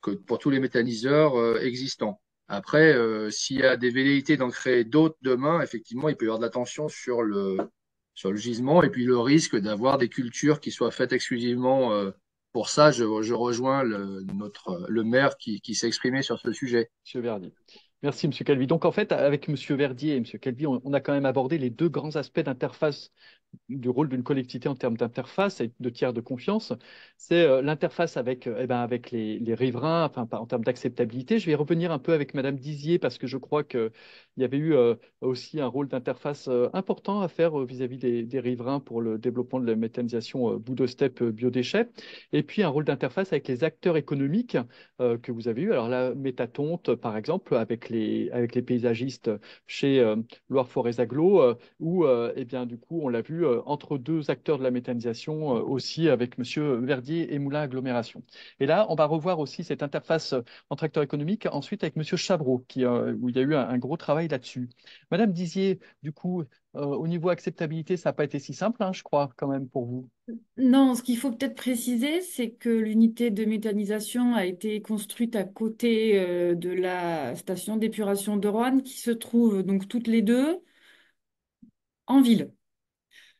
[SPEAKER 5] que pour tous les méthaniseurs existants. Après, s'il y a des velléités d'en créer d'autres demain, effectivement, il peut y avoir de l'attention sur le gisement et puis le risque d'avoir des cultures qui soient faites exclusivement pour ça. Je rejoins le maire qui s'est exprimé sur ce sujet.
[SPEAKER 1] Monsieur Verdi. Merci, Monsieur Calvi. Donc, en fait, avec Monsieur Verdier et Monsieur Calvi, on a quand même abordé les deux grands aspects d'interface du rôle d'une collectivité en termes d'interface et de tiers de confiance. C'est l'interface avec, avec les riverains, enfin, en termes d'acceptabilité. Je vais revenir un peu avec Madame Dizier parce que je crois qu'il y avait eu aussi un rôle d'interface important à faire vis-à-vis des riverains pour le développement de la méthanisation bout de steppe biodéchets. Et puis un rôle d'interface avec les acteurs économiques que vous avez eu. Alors là, Métatonte, par exemple, avec les paysagistes chez Loire Forez Aglo, où eh bien, du coup, on l'a vu entre deux acteurs de la méthanisation aussi avec Monsieur Verdier et Moulin Agglomération. Et là, on va revoir aussi cette interface entre acteurs économiques ensuite avec Monsieur Chavreau, où il y a eu un gros travail là-dessus. Madame Dizier, du coup, au niveau acceptabilité, ça n'a pas été si simple, hein, je crois, quand même, pour vous.
[SPEAKER 3] Non, ce qu'il faut peut-être préciser, c'est que l'unité de méthanisation a été construite à côté de la station d'épuration de Roanne, qui se trouve donc toutes les deux en ville.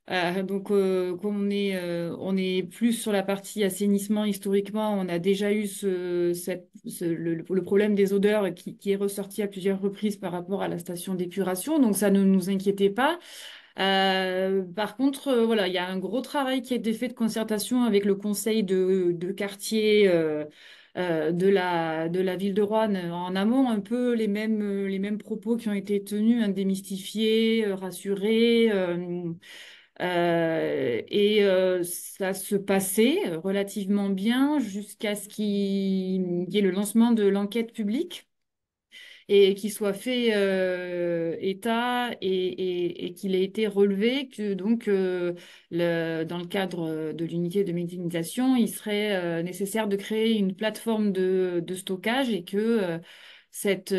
[SPEAKER 3] Comme on est plus sur la partie assainissement historiquement, on a déjà eu le problème des odeurs qui est ressorti à plusieurs reprises par rapport à la station d'épuration, donc ça ne nous inquiétait pas. Par contre, voilà, il y a un gros travail qui a été fait de concertation avec le conseil de quartier de la ville de Roanne. En amont, un peu les mêmes propos qui ont été tenus, hein, démystifier, rassurer. Ça se passait relativement bien jusqu'à ce qu'il y ait le lancement de l'enquête publique et qu'il soit fait état et qu'il ait été relevé que donc dans le cadre de l'unité de méthanisation, il serait nécessaire de créer une plateforme de stockage et que cette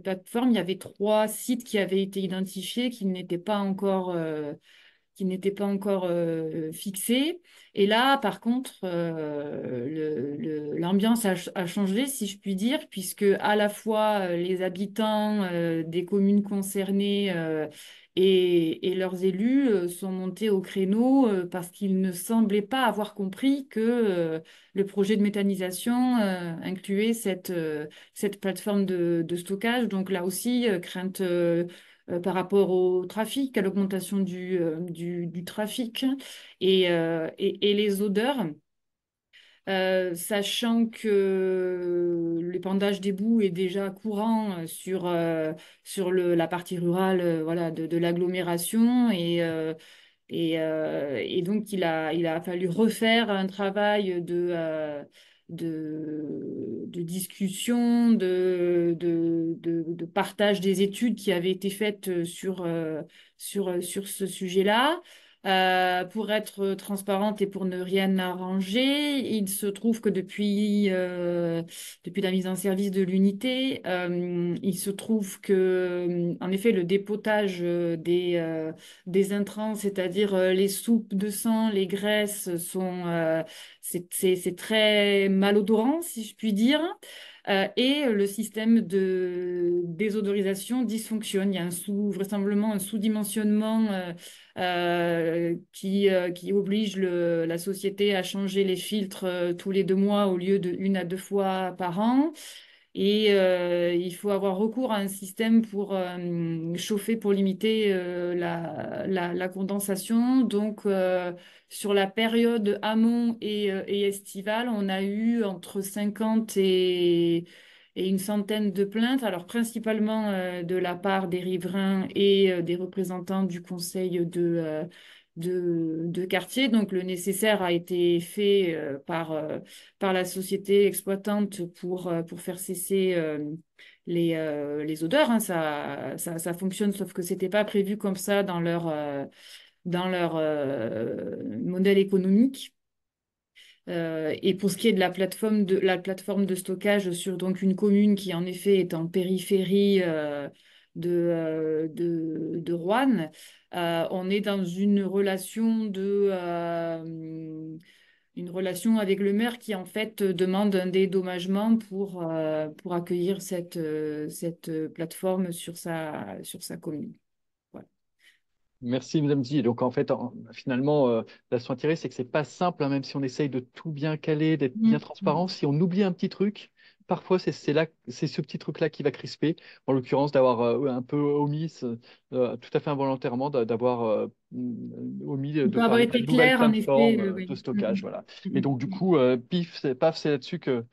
[SPEAKER 3] plateforme, il y avait 3 sites qui avaient été identifiés qui n'était pas encore fixé. Et là, par contre, l'ambiance a changé, si je puis dire, puisque à la fois les habitants des communes concernées et leurs élus sont montés au créneau parce qu'ils ne semblaient pas avoir compris que le projet de méthanisation incluait cette plateforme de stockage. Donc là aussi, crainte par rapport au trafic, à l'augmentation du trafic et les odeurs. Sachant que l'épandage des boues est déjà courant sur la partie rurale voilà, de l'agglomération et donc il a fallu refaire un travail de discussion, de partage des études qui avaient été faites sur ce sujet-là. Pour être transparente et pour ne rien arranger, il se trouve que depuis la mise en service de l'unité, il se trouve que, en effet, le dépotage des intrants, c'est-à-dire les soupes de sang, les graisses, c'est très malodorant, si je puis dire. Et le système de désodorisation dysfonctionne. Il y a vraisemblablement un sous-dimensionnement qui oblige la société à changer les filtres tous les 2 mois au lieu de 1 à 2 fois par an. Et il faut avoir recours à un système pour chauffer, pour limiter la condensation. Donc, sur la période amont et estivale, on a eu entre 50 et une centaine de plaintes, alors principalement de la part des riverains et des représentants du conseil de quartier. Donc, le nécessaire a été fait par la société exploitante pour faire cesser les odeurs. Hein. Ça fonctionne, sauf que c'était pas prévu comme ça dans leur modèle économique. Et pour ce qui est de la plateforme de stockage sur donc une commune qui en effet est en périphérie de Roanne, on est dans une relation avec le maire qui en fait demande un dédommagement pour accueillir cette plateforme sur sa commune. Voilà.
[SPEAKER 1] Merci, Madame Di. Et donc, en fait, finalement, la leçon à tirer, c'est que c'est pas simple, hein, même si on essaye de tout bien caler, d'être bien transparent. Si on oublie un petit truc, parfois, c'est ce petit truc-là qui va crisper. En l'occurrence, d'avoir un peu omis, tout à fait involontairement, d'avoir omis
[SPEAKER 3] Il
[SPEAKER 1] de
[SPEAKER 3] peut avoir
[SPEAKER 1] parler de
[SPEAKER 3] été
[SPEAKER 1] cette nouvelle
[SPEAKER 3] clair, en effet.
[SPEAKER 1] plateforme de
[SPEAKER 3] Oui.
[SPEAKER 1] stockage. Voilà. Et donc, du coup, pif, paf, c'est là-dessus que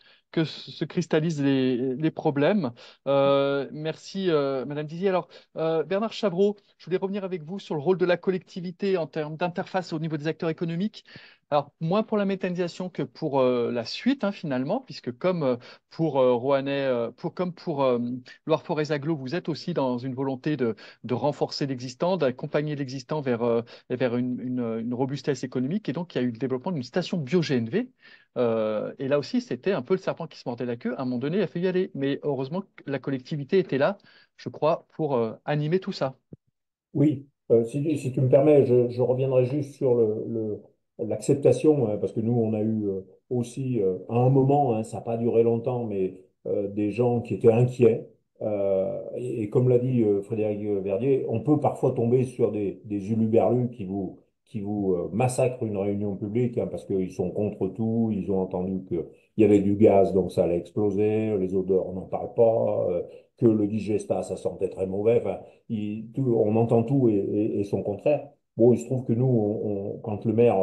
[SPEAKER 1] se cristallisent les problèmes. Merci, Madame Dizier. Alors, Bernard Chavreau, je voulais revenir avec vous sur le rôle de la collectivité en termes d'interface au niveau des acteurs économiques. Alors, moins pour la méthanisation que pour la suite, hein, finalement, puisque comme pour Roannais, comme pour Loire-Forez-Aglo, vous êtes aussi dans une volonté de renforcer l'existant, d'accompagner l'existant vers une robustesse économique. Et donc, il y a eu le développement d'une station bio-GNV. Et là aussi, c'était un peu le serpent qui se mordait la queue. À un moment donné, il a fallu y aller. Mais heureusement que la collectivité était là, je crois, pour animer tout ça.
[SPEAKER 4] Oui, si tu me permets, je reviendrai juste sur l'acceptation, hein, parce que nous, on a eu aussi, à un moment, hein, ça n'a pas duré longtemps, mais des gens qui étaient inquiets. Et comme l'a dit Frédéric Verdier, on peut parfois tomber sur des huluberlus qui vous massacrent une réunion publique, hein, parce qu'ils sont contre tout, ils ont entendu qu'il y avait du gaz, donc ça allait exploser, les odeurs, on n'en parle pas, que le digestat, ça sentait très mauvais. Enfin, on entend tout et son contraire. Bon, il se trouve que nous, quand le maire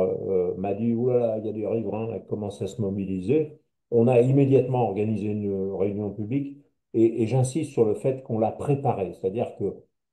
[SPEAKER 4] m'a dit, ouh là là, il y a des riverains qui commencent à se mobiliser, on a immédiatement organisé une réunion publique et j'insiste sur le fait qu'on l'a préparé, c'est-à-dire que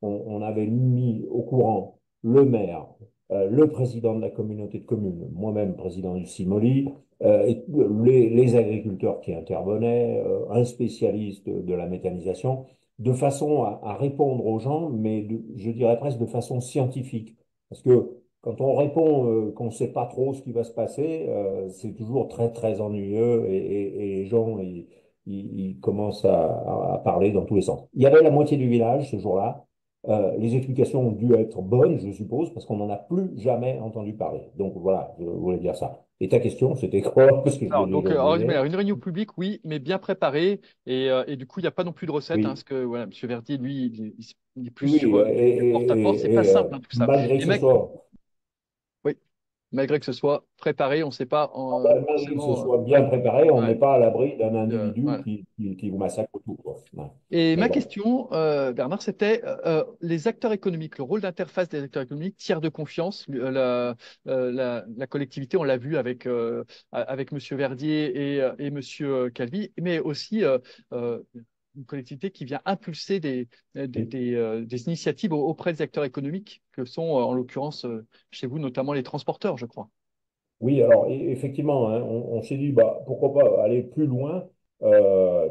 [SPEAKER 4] on avait mis au courant le maire, le président de la communauté de communes, moi-même président du CIMOLI, et les agriculteurs qui intervenaient, un spécialiste de la méthanisation de façon à répondre aux gens, mais je dirais presque de façon scientifique. Parce que quand on répond qu'on ne sait pas trop ce qui va se passer, c'est toujours très, très ennuyeux et les gens, ils commencent à parler dans tous les sens. Il y avait la moitié du village ce jour-là. Les explications ont dû être bonnes, je suppose, parce qu'on n'en a plus jamais entendu parler. Donc voilà, je voulais dire ça. Et ta question, c'était quoi? Parce que je l'ai
[SPEAKER 1] Alors,
[SPEAKER 4] déjà
[SPEAKER 1] donc, en résumé,
[SPEAKER 4] oublié.
[SPEAKER 1] alors, une réunion publique, oui, mais bien préparée. Et du coup, il n'y a pas non plus de recette, hein,
[SPEAKER 4] Oui.
[SPEAKER 1] parce que voilà, M. Verdier, lui, il est plus
[SPEAKER 4] Oui,
[SPEAKER 1] sur du porte-à-porte. C'est pas simple, hein, tout ça.
[SPEAKER 4] malgré que
[SPEAKER 1] Et
[SPEAKER 4] ce soit
[SPEAKER 1] oui, malgré que ce soit préparé, on ne sait pas
[SPEAKER 4] malgré que ce
[SPEAKER 1] forcément.
[SPEAKER 4] soit bien préparé, on
[SPEAKER 1] Ouais,
[SPEAKER 4] n'est pas à l'abri d'un individu
[SPEAKER 1] voilà.
[SPEAKER 4] qui vous massacre tout, quoi. Ouais.
[SPEAKER 1] Et
[SPEAKER 4] Mais
[SPEAKER 1] ma
[SPEAKER 4] bon,
[SPEAKER 1] question, Bernard, c'était les acteurs économiques, le rôle d'interface des acteurs économiques, tiers de confiance, la collectivité, on l'a vu avec Monsieur Verdier et Monsieur Calvi, mais aussi euh, une collectivité qui vient impulser
[SPEAKER 4] oui.
[SPEAKER 1] des initiatives auprès des acteurs économiques, que sont en l'occurrence chez vous notamment les transporteurs, je crois.
[SPEAKER 4] Oui, alors effectivement, hein, on s'est dit, bah, pourquoi pas aller plus loin,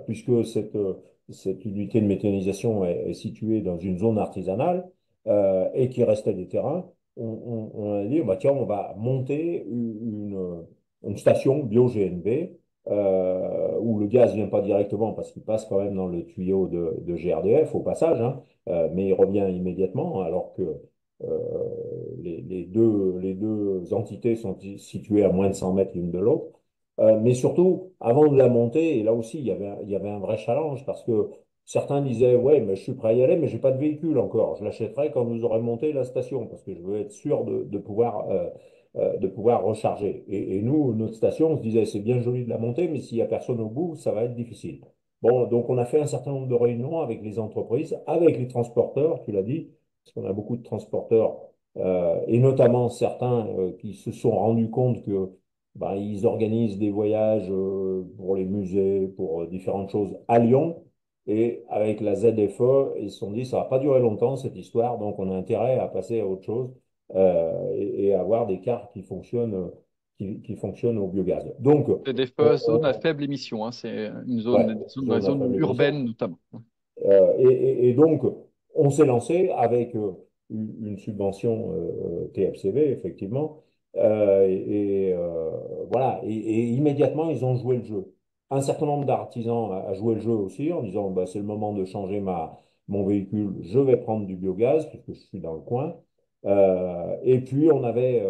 [SPEAKER 4] puisque cette unité de méthanisation est située dans une zone artisanale et qu'il restait des terrains. On a dit, bah, tiens, on va monter une station bio-GNV où le gaz vient pas directement parce qu'il passe quand même dans le tuyau de GRDF au passage, hein, mais il revient immédiatement alors que les deux entités sont situées à moins de 100 mètres l'une de l'autre. Mais surtout, avant de la monter, et là aussi, il y avait un vrai challenge parce que certains disaient, ouais, mais je suis prêt à y aller, mais j'ai pas de véhicule encore. Je l'achèterai quand vous aurez monté la station parce que je veux être sûr de pouvoir recharger. Et nous, notre station, on se disait, c'est bien joli de la monter, mais s'il n'y a personne au bout, ça va être difficile. Bon, donc on a fait un certain nombre de réunions avec les entreprises, avec les transporteurs, tu l'as dit, parce qu'on a beaucoup de transporteurs, et notamment certains qui se sont rendus compte que ben, ils organisent des voyages pour les musées, pour différentes choses à Lyon, et avec la ZFE, ils se sont dit, ça va pas durer longtemps cette histoire, donc on a intérêt à passer à autre chose et avoir des cartes qui fonctionnent au biogaz. Donc,
[SPEAKER 1] C'est des zones à
[SPEAKER 4] on-
[SPEAKER 1] faible émission, hein. C'est une
[SPEAKER 4] ouais,
[SPEAKER 1] zone, dans les
[SPEAKER 4] zone à
[SPEAKER 1] zones
[SPEAKER 4] faible
[SPEAKER 1] urbaines
[SPEAKER 4] émission.
[SPEAKER 1] notamment.
[SPEAKER 4] Et donc, on s'est lancé avec une subvention TFCV, effectivement. Voilà. Et immédiatement, ils ont joué le jeu. Un certain nombre d'artisans a joué le jeu aussi en disant, bah, c'est le moment de changer mon véhicule, je vais prendre du biogaz puisque je suis dans le coin. Et puis, on avait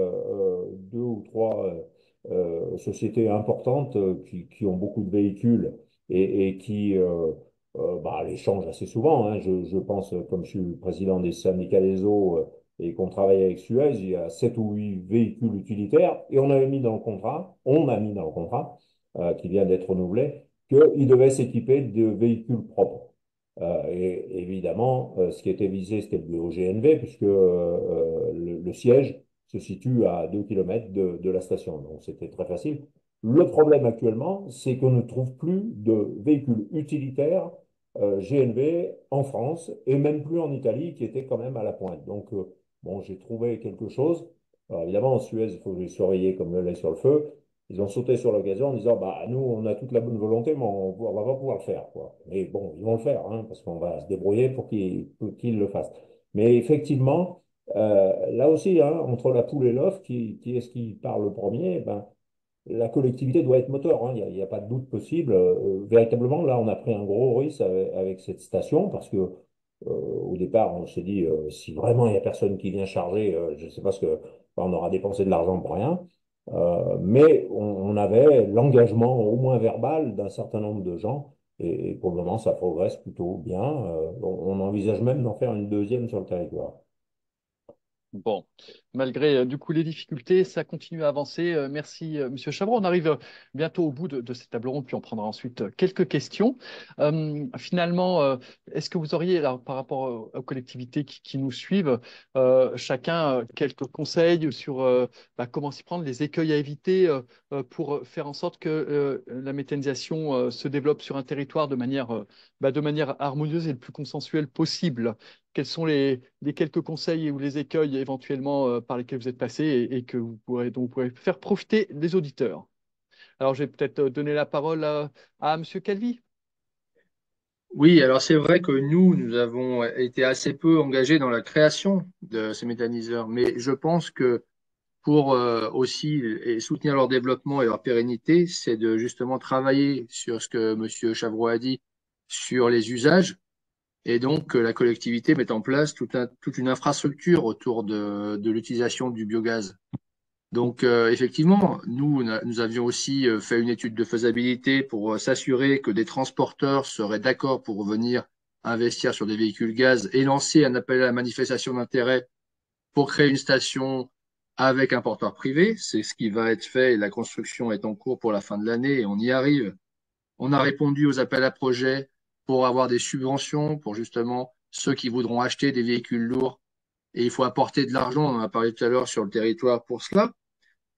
[SPEAKER 4] deux ou trois sociétés importantes qui ont beaucoup de véhicules et qui bah, les changent assez souvent. Hein. Je pense, comme je suis président des syndicats des eaux et qu'on travaille avec Suez, il y a 7 ou 8 véhicules utilitaires et on a mis dans le contrat qui vient d'être renouvelé, qu'ils devaient s'équiper de véhicules propres. Et évidemment, ce qui était visé, c'était le GNV, puisque le siège se situe à 2 km de la station. Donc, c'était très facile. Le problème actuellement, c'est qu'on ne trouve plus de véhicules utilitaires GNV en France et même plus en Italie, qui était quand même à la pointe. Donc, bon, j'ai trouvé quelque chose. Alors, évidemment, en Suez, il faut les surveiller comme le lait sur le feu. Ils ont sauté sur l'occasion en disant, bah, nous, on a toute la bonne volonté, mais on ne va pas pouvoir le faire, quoi. Mais bon, ils vont le faire, hein, parce qu'on va se débrouiller pour qu'ils le fassent. Mais effectivement, là aussi, hein, entre la poule et l'œuf, qui est-ce qui parle le premier? Ben, la collectivité doit être moteur, hein, il n'y a pas de doute possible. Véritablement, là, on a pris un gros risque avec cette station parce que au départ, on s'est dit si vraiment il n'y a personne qui vient charger, je ne sais pas ce que on aura dépensé de l'argent pour rien. Mais on avait l'engagement au moins verbal d'un certain nombre de gens et pour le moment, ça progresse plutôt bien. On envisage même d'en faire une deuxième sur le territoire.
[SPEAKER 1] Bon, malgré du coup les difficultés, ça continue à avancer. Merci Monsieur Chavron. On arrive bientôt au bout de cette table ronde, puis on prendra ensuite quelques questions. Finalement, est-ce que vous auriez, alors, par rapport aux collectivités qui nous suivent, chacun quelques conseils sur bah, comment s'y prendre, les écueils à éviter pour faire en sorte que la méthanisation se développe sur un territoire de manière harmonieuse et le plus consensuelle possible? Quels sont les quelques conseils ou les écueils éventuellement par lesquels vous êtes passé et que dont vous pourrez faire profiter les auditeurs? Alors, je vais peut-être donner la parole à Monsieur Calvi.
[SPEAKER 5] Oui, alors c'est vrai que nous avons été assez peu engagés dans la création de ces méthaniseurs, mais je pense que pour aussi et soutenir leur développement et leur pérennité, c'est de justement travailler sur ce que Monsieur Chavreau a dit, sur les usages, et donc que la collectivité mette en place toute une infrastructure autour de l'utilisation du biogaz. Donc, effectivement, nous avions aussi fait une étude de faisabilité pour s'assurer que des transporteurs seraient d'accord pour venir investir sur des véhicules gaz et lancer un appel à la manifestation d'intérêt pour créer une station avec un porteur privé. C'est ce qui va être fait et la construction est en cours pour la fin de l'année et on y arrive. On a répondu aux appels à projets pour avoir des subventions pour justement ceux qui voudront acheter des véhicules lourds. Et il faut apporter de l'argent, on en a parlé tout à l'heure sur le territoire pour cela.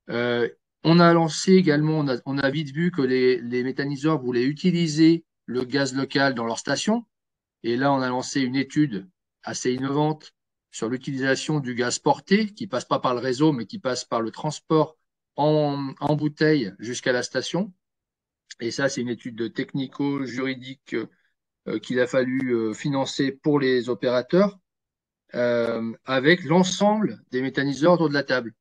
[SPEAKER 5] Euh, on a lancé également, on a vite vu que les méthaniseurs voulaient utiliser le gaz local dans leur station. Et là, on a lancé une étude assez innovante sur l'utilisation du gaz porté, qui passe pas par le réseau, mais qui passe par le transport en bouteille jusqu'à la station. Et ça, c'est une étude technico-juridique qu'il a fallu financer pour les opérateurs, avec l'ensemble des méthaniseurs autour de la table.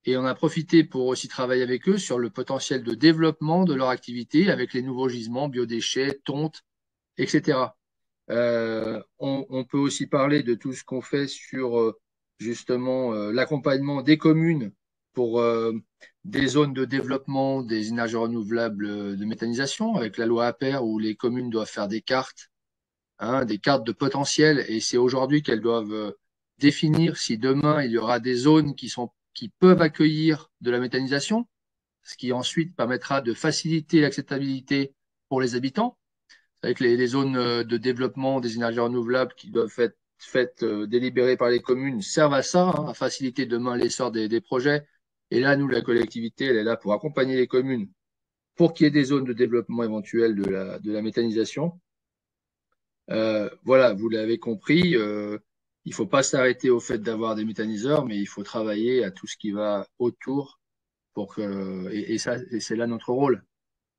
[SPEAKER 5] Et on a profité pour aussi travailler avec eux sur le potentiel de développement de leur activité avec les nouveaux gisements, biodéchets, tontes, etc. On peut aussi parler de tout ce qu'on fait sur justement l'accompagnement des communes pour des zones de développement des énergies renouvelables de méthanisation avec la loi APER où les communes doivent faire des cartes, hein, des cartes de potentiel et c'est aujourd'hui qu'elles doivent définir si demain il y aura des zones qui peuvent accueillir de la méthanisation, ce qui ensuite permettra de faciliter l'acceptabilité pour les habitants. avec les zones de développement des énergies renouvelables qui doivent être faites, délibérées par les communes, servent à ça, hein, à faciliter demain l'essor des projets. Et là, nous, la collectivité, elle est là pour accompagner les communes pour qu'il y ait des zones de développement éventuelles de la méthanisation. Voilà, vous l'avez compris, il ne faut pas s'arrêter au fait d'avoir des méthaniseurs, mais il faut travailler à tout ce qui va autour pour que, et c'est là notre rôle.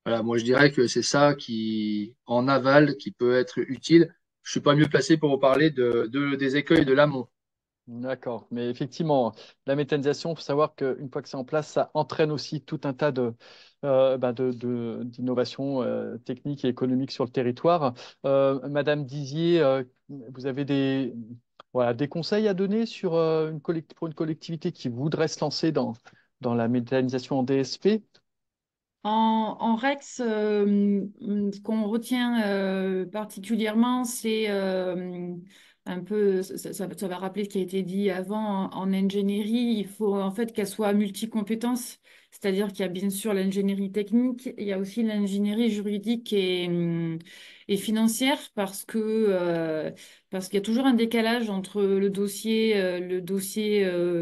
[SPEAKER 5] Voilà, moi je dirais que c'est ça qui, en aval, qui peut être utile. Je suis pas mieux placé pour vous parler des écueils de l'amont.
[SPEAKER 1] D'accord, mais effectivement, la méthanisation, il faut savoir qu'une fois que c'est en place, ça entraîne aussi tout un tas d'innovations techniques et économiques sur le territoire. Madame Dizier, vous avez voilà, des conseils à donner sur, pour une collectivité qui voudrait se lancer dans la méthanisation en DSP?
[SPEAKER 3] En Rex, ce qu'on retient particulièrement, c'est un peu, ça va rappeler ce qui a été dit avant en ingénierie. Il faut en fait qu'elle soit multicompétence, c'est-à-dire qu'il y a bien sûr l'ingénierie technique, il y a aussi l'ingénierie juridique et financière parce qu'il y a toujours un décalage entre le dossier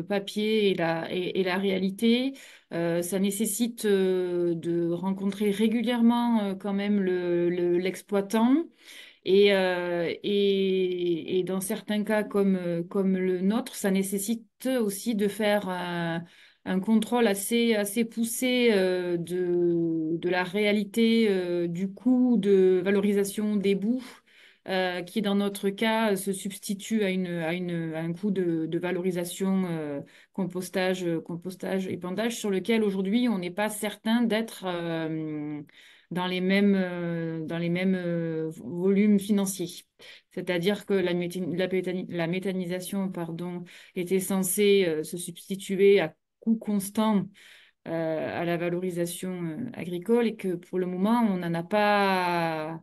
[SPEAKER 3] papier et la réalité. Ça nécessite de rencontrer régulièrement quand même l'exploitant et dans certains cas comme le nôtre, ça nécessite aussi de faire un contrôle assez poussé de la réalité du coût de valorisation des boues. Qui dans notre cas se substitue à un coût de valorisation compostage, épandage sur lequel aujourd'hui on n'est pas certain d'être dans les mêmes volumes financiers. C'est-à-dire que la méthanisation, pardon, était censée se substituer à coût constant à la valorisation agricole et que pour le moment, on n'en a pas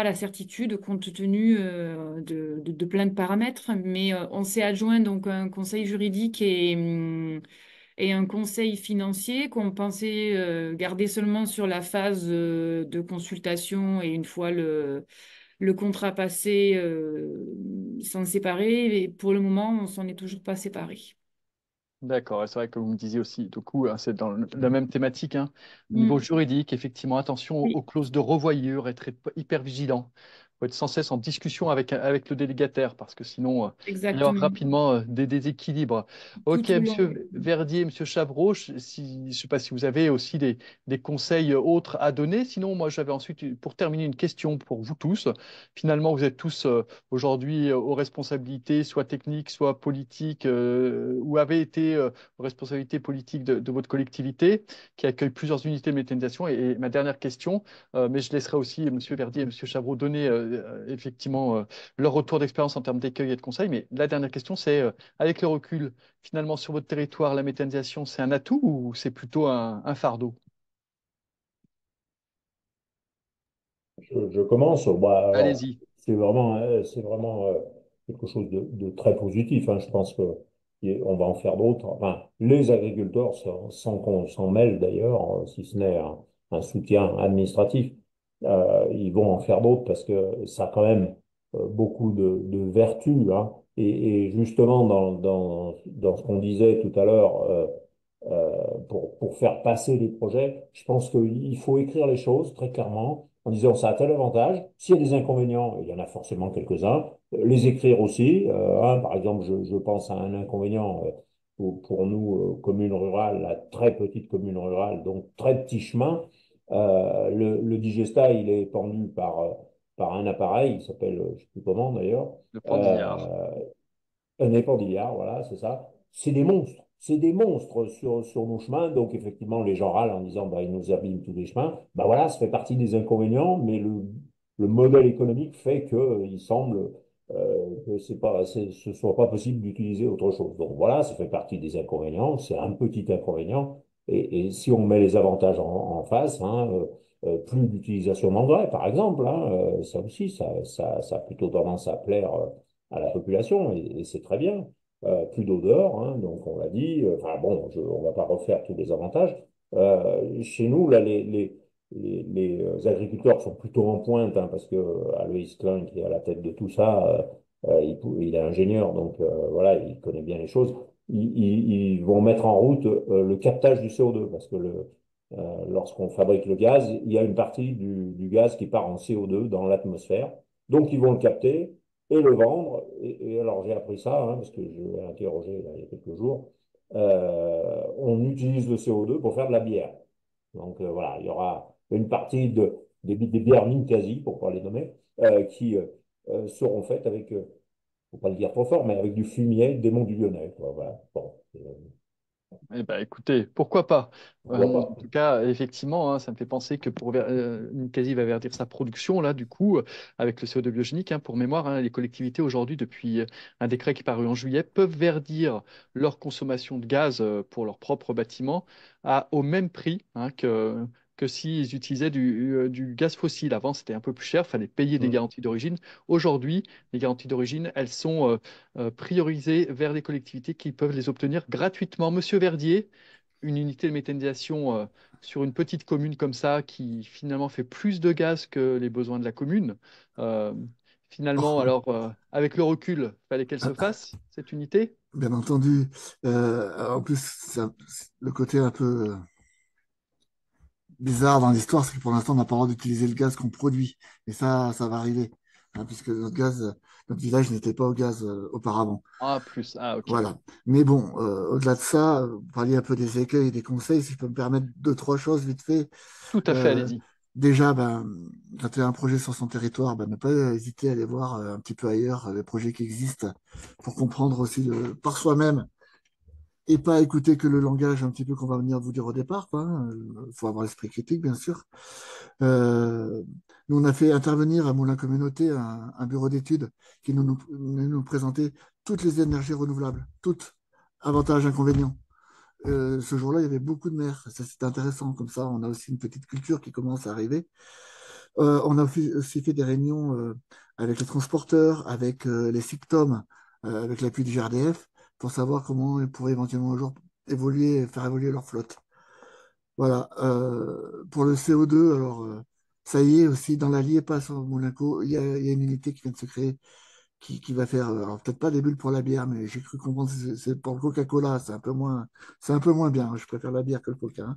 [SPEAKER 3] la certitude compte tenu de plein de paramètres, mais on s'est adjoint donc un conseil juridique et un conseil financier qu'on pensait garder seulement sur la phase de consultation et une fois le contrat passé, s'en séparer. Et pour le moment, on s'en est toujours pas séparé.
[SPEAKER 1] D'accord, et c'est vrai que vous me disiez aussi, du coup, hein, c'est dans la même thématique, hein. Au niveau juridique, effectivement, attention aux
[SPEAKER 3] Oui,
[SPEAKER 1] clauses de revoyure, être hyper vigilant. Il faut être sans cesse en discussion avec le délégataire, parce que sinon, il peut y avoir
[SPEAKER 3] exactement.
[SPEAKER 1] rapidement des déséquilibres. Ok,
[SPEAKER 3] Tout au long.
[SPEAKER 1] Monsieur Verdier, Monsieur Chavreau, je ne sais pas si vous avez aussi des conseils autres à donner. Sinon, moi, j'avais ensuite, pour terminer, une question pour vous tous. Finalement, vous êtes tous aujourd'hui aux responsabilités, soit techniques, soit politiques, ou avez été aux responsabilités politiques de votre collectivité, qui accueille plusieurs unités de méthanisation. Et ma dernière question, mais je laisserai aussi M. Verdier et M. Chavreau donner effectivement leur retour d'expérience en termes d'écueil et de conseils. Mais la dernière question, c'est avec le recul, finalement, sur votre territoire, la méthanisation, c'est un atout ou c'est plutôt un fardeau?
[SPEAKER 4] Je commence. Bah, alors,
[SPEAKER 1] Allez-y.
[SPEAKER 4] c'est vraiment quelque chose de très positif, hein. Je pense que on va en faire d'autres. Enfin, les agriculteurs, sans qu'on s'en mêle d'ailleurs, si ce n'est un soutien administratif, ils vont en faire d'autres parce que ça a quand même beaucoup de vertus, hein. Et justement, dans ce qu'on disait tout à l'heure, pour faire passer les projets, je pense qu'il faut écrire les choses très clairement en disant ça a tel avantage. S'il y a des inconvénients, il y en a forcément quelques-uns, les écrire aussi. Hein, par exemple, je pense à un inconvénient pour nous, commune rurale, la très petite commune rurale, donc très petit chemin. Le digestat, il est pendu par un appareil, il s'appelle, je ne sais plus comment d'ailleurs,
[SPEAKER 1] Le Pandillard.
[SPEAKER 4] euh, un épandillard, voilà, c'est ça. C'est des monstres. C'est des monstres sur nos chemins. Donc, effectivement, les gens râlent en disant, bah, ils nous abîment tous les chemins. Bah voilà, ça fait partie des inconvénients, mais le modèle économique fait qu'il semble que ce soit pas possible d'utiliser autre chose. Donc voilà, ça fait partie des inconvénients. C'est un petit inconvénient. Et si on met les avantages en face, hein, plus d'utilisation d'engrais, par exemple, hein, ça aussi, ça a plutôt tendance à plaire à la population, et c'est très bien. Plus d'odeur, hein, donc on l'a dit. Enfin bon, on va pas refaire tous les avantages. Chez nous, là, les agriculteurs sont plutôt en pointe, hein, parce que Aloïs Klein, qui est à la tête de tout ça, il est ingénieur, donc voilà, il connaît bien les choses. Ils vont mettre en route le captage du CO2, parce que lorsqu'on fabrique le gaz, il y a une partie du gaz qui part en CO2 dans l'atmosphère. Donc, ils vont le capter et le vendre. Et alors, j'ai appris ça, hein, parce que je l'ai interrogé là, il y a quelques jours. On utilise le CO2 pour faire de la bière. Donc, voilà, il y aura une partie des bières Ninkasi, pour ne pas les nommer, qui seront faites avec, faut pas le dire trop fort, mais avec du fumier des monts du Lyonnais, quoi. Voilà. Bon,
[SPEAKER 1] Eh ben, écoutez, pourquoi pas?
[SPEAKER 4] pourquoi
[SPEAKER 1] En
[SPEAKER 4] pas.
[SPEAKER 1] tout cas, effectivement, hein, ça me fait penser que Ninkasi va verdir sa production, là, du coup, avec le CO2 biogénique, hein, pour mémoire, hein, les collectivités aujourd'hui, depuis un décret qui est paru en juillet, peuvent verdir leur consommation de gaz pour leurs propres bâtiments au même prix, hein, que s'ils utilisaient du gaz fossile. Avant, c'était un peu plus cher, il fallait payer des
[SPEAKER 2] Mm.
[SPEAKER 1] garanties d'origine. Aujourd'hui, les garanties d'origine, elles sont priorisées vers les collectivités qui peuvent les obtenir gratuitement. Monsieur Verdier, une unité de méthanisation sur une petite commune comme ça, qui finalement fait plus de gaz que les besoins de la commune. Euh, Finalement, alors, avec le recul, fallait qu'elle se fasse, cette unité?
[SPEAKER 2] Bien entendu. En plus, le côté un peu bizarre dans l'histoire, c'est que pour l'instant, on n'a pas le droit d'utiliser le gaz qu'on produit. Et ça va arriver, hein, puisque notre village n'était pas au gaz auparavant.
[SPEAKER 1] Ah, plus. Ah, ok.
[SPEAKER 2] Voilà. Mais bon, au-delà de ça, vous parliez un peu des écueils et des conseils. Si je peux me permettre deux, trois choses vite fait.
[SPEAKER 1] Tout à fait,
[SPEAKER 2] Euh,
[SPEAKER 1] allez-y.
[SPEAKER 2] Déjà, ben, quand il y a un projet sur son territoire, ben, ne pas hésiter à aller voir un petit peu ailleurs les projets qui existent pour comprendre aussi par soi-même et pas écouter que le langage un petit peu qu'on va venir vous dire au départ, quoi, hein. Faut avoir l'esprit critique, bien sûr. Euh, Nous, on a fait intervenir à Moulin Communauté un bureau d'études qui nous présentait toutes les énergies renouvelables, toutes, avantages, inconvénients. Ce jour-là, il y avait beaucoup de maires. Ça, c'était intéressant. Comme ça, on a aussi une petite culture qui commence à arriver. On a aussi fait des réunions avec les transporteurs, avec les SICTOM, avec l'appui du GRDF, pour savoir comment ils pourraient éventuellement un jour évoluer, faire évoluer leur flotte. Voilà. Pour le CO2, alors ça y est aussi, dans la Liépage sur Monaco, il y a une unité qui vient de se créer qui va faire, alors peut-être pas des bulles pour la bière, mais j'ai cru comprendre que c'est pour le Coca-Cola, c'est un peu moins bien. Je préfère la bière que le Coca,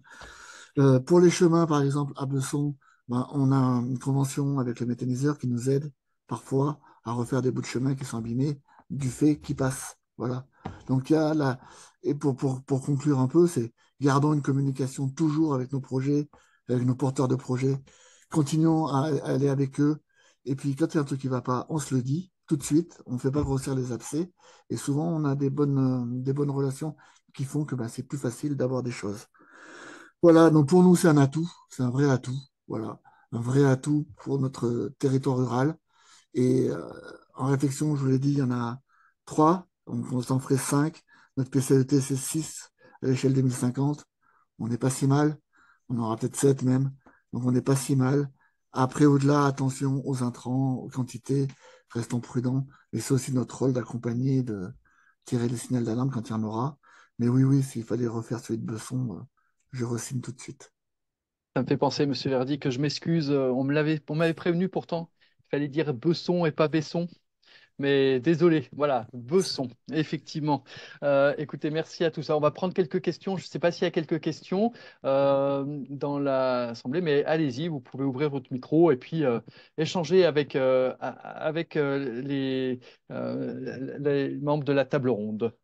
[SPEAKER 2] hein. Pour les chemins, par exemple, à Besson, ben, on a une convention avec le méthaniseur qui nous aide parfois à refaire des bouts de chemin qui sont abîmés du fait qu'ils passent. Voilà. Donc, il y a la... Et pour conclure un peu, c'est gardons une communication toujours avec nos projets, avec nos porteurs de projets. Continuons à aller avec eux. Et puis, quand il y a un truc qui ne va pas, on se le dit tout de suite. On ne fait pas grossir les abcès. Et souvent, on a des bonnes relations qui font que ben, c'est plus facile d'avoir des choses. Voilà, donc pour nous, c'est un atout, c'est un vrai atout. Voilà, un vrai atout pour notre territoire rural. Et en réflexion, je vous l'ai dit, il y en a trois, donc on s'en ferait cinq. Notre PCET, c'est 6 à l'échelle 2050. On n'est pas si mal. On aura peut-être 7 même. Donc on n'est pas si mal. Après, au-delà, attention aux intrants, aux quantités, restons prudents. Et c'est aussi notre rôle d'accompagner, de tirer les signaux d'alarme quand il y en aura. Mais oui, oui, s'il fallait refaire celui de Besson, je re-signe tout de suite.
[SPEAKER 1] Ça me fait penser, Monsieur Verdi, que je m'excuse. On m'avait prévenu pourtant. Il fallait dire Besson et pas Besson. Mais désolé, voilà, Besson, effectivement. Écoutez, merci à tous. On va prendre quelques questions. Je ne sais pas s'il y a quelques questions dans l'Assemblée, mais allez-y, vous pouvez ouvrir votre micro et puis échanger avec les membres de la table ronde.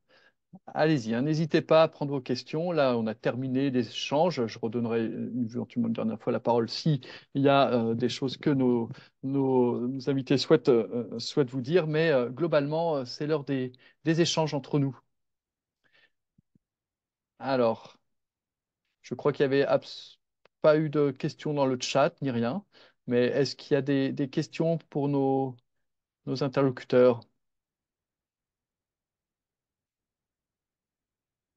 [SPEAKER 1] Allez-y, hein, n'hésitez pas à prendre vos questions. Là, on a terminé les échanges. Je redonnerai éventuellement une dernière fois la parole si il y a des choses que nos invités souhaitent vous dire. Mais globalement, c'est l'heure des échanges entre nous. Alors, je crois qu'il y avait pas eu de questions dans le chat ni rien. Mais est-ce qu'il y a des questions pour nos interlocuteurs?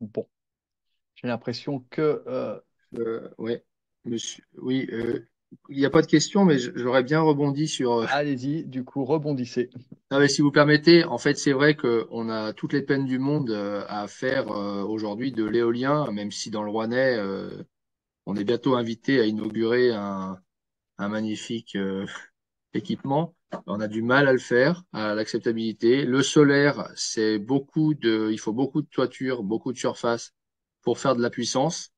[SPEAKER 1] Bon, j'ai l'impression que
[SPEAKER 5] Ouais, monsieur. Oui, il n'y a pas de question, mais j'aurais bien rebondi sur.
[SPEAKER 1] allez-y, du coup, rebondissez.
[SPEAKER 5] Non, mais si vous permettez, en fait, c'est vrai qu'on a toutes les peines du monde à faire aujourd'hui de l'éolien, même si dans le Rouennais, On est bientôt invité à inaugurer un magnifique équipement. On a du mal à le faire, à l'acceptabilité. Le solaire, il faut beaucoup de toiture, beaucoup de surface pour faire de la puissance.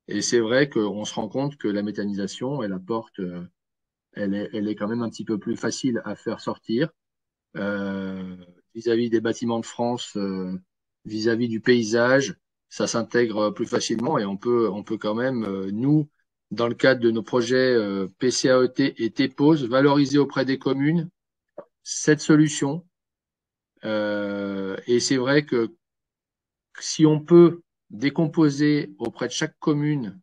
[SPEAKER 5] Et c'est vrai qu'on se rend compte que la méthanisation, elle est quand même un petit peu plus facile à faire sortir euh, vis-à-vis des bâtiments de France, vis-à-vis du paysage, ça s'intègre plus facilement et on peut quand même, nous, dans le cadre de nos projets PCAET et TPOS, valoriser auprès des communes cette solution. Et c'est vrai que si on peut décomposer auprès de chaque commune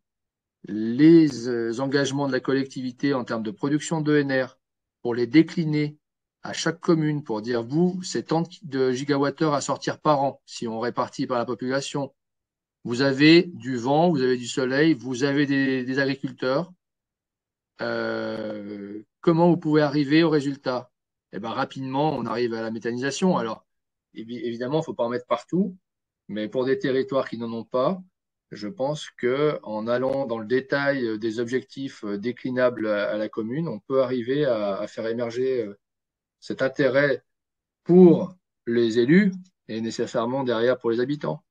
[SPEAKER 5] les engagements de la collectivité en termes de production d'ENR pour les décliner à chaque commune pour dire, vous, c'est tant de gigawattheures à sortir par an si on répartit par la population. Vous avez du vent, vous avez du soleil, vous avez des agriculteurs. Comment vous pouvez arriver au résultat? Eh ben, rapidement, on arrive à la méthanisation. Alors, évidemment, il ne faut pas en mettre partout, mais pour des territoires qui n'en ont pas, je pense que en allant dans le détail des objectifs déclinables à la commune, on peut arriver à faire émerger cet intérêt pour les élus et nécessairement derrière pour les habitants.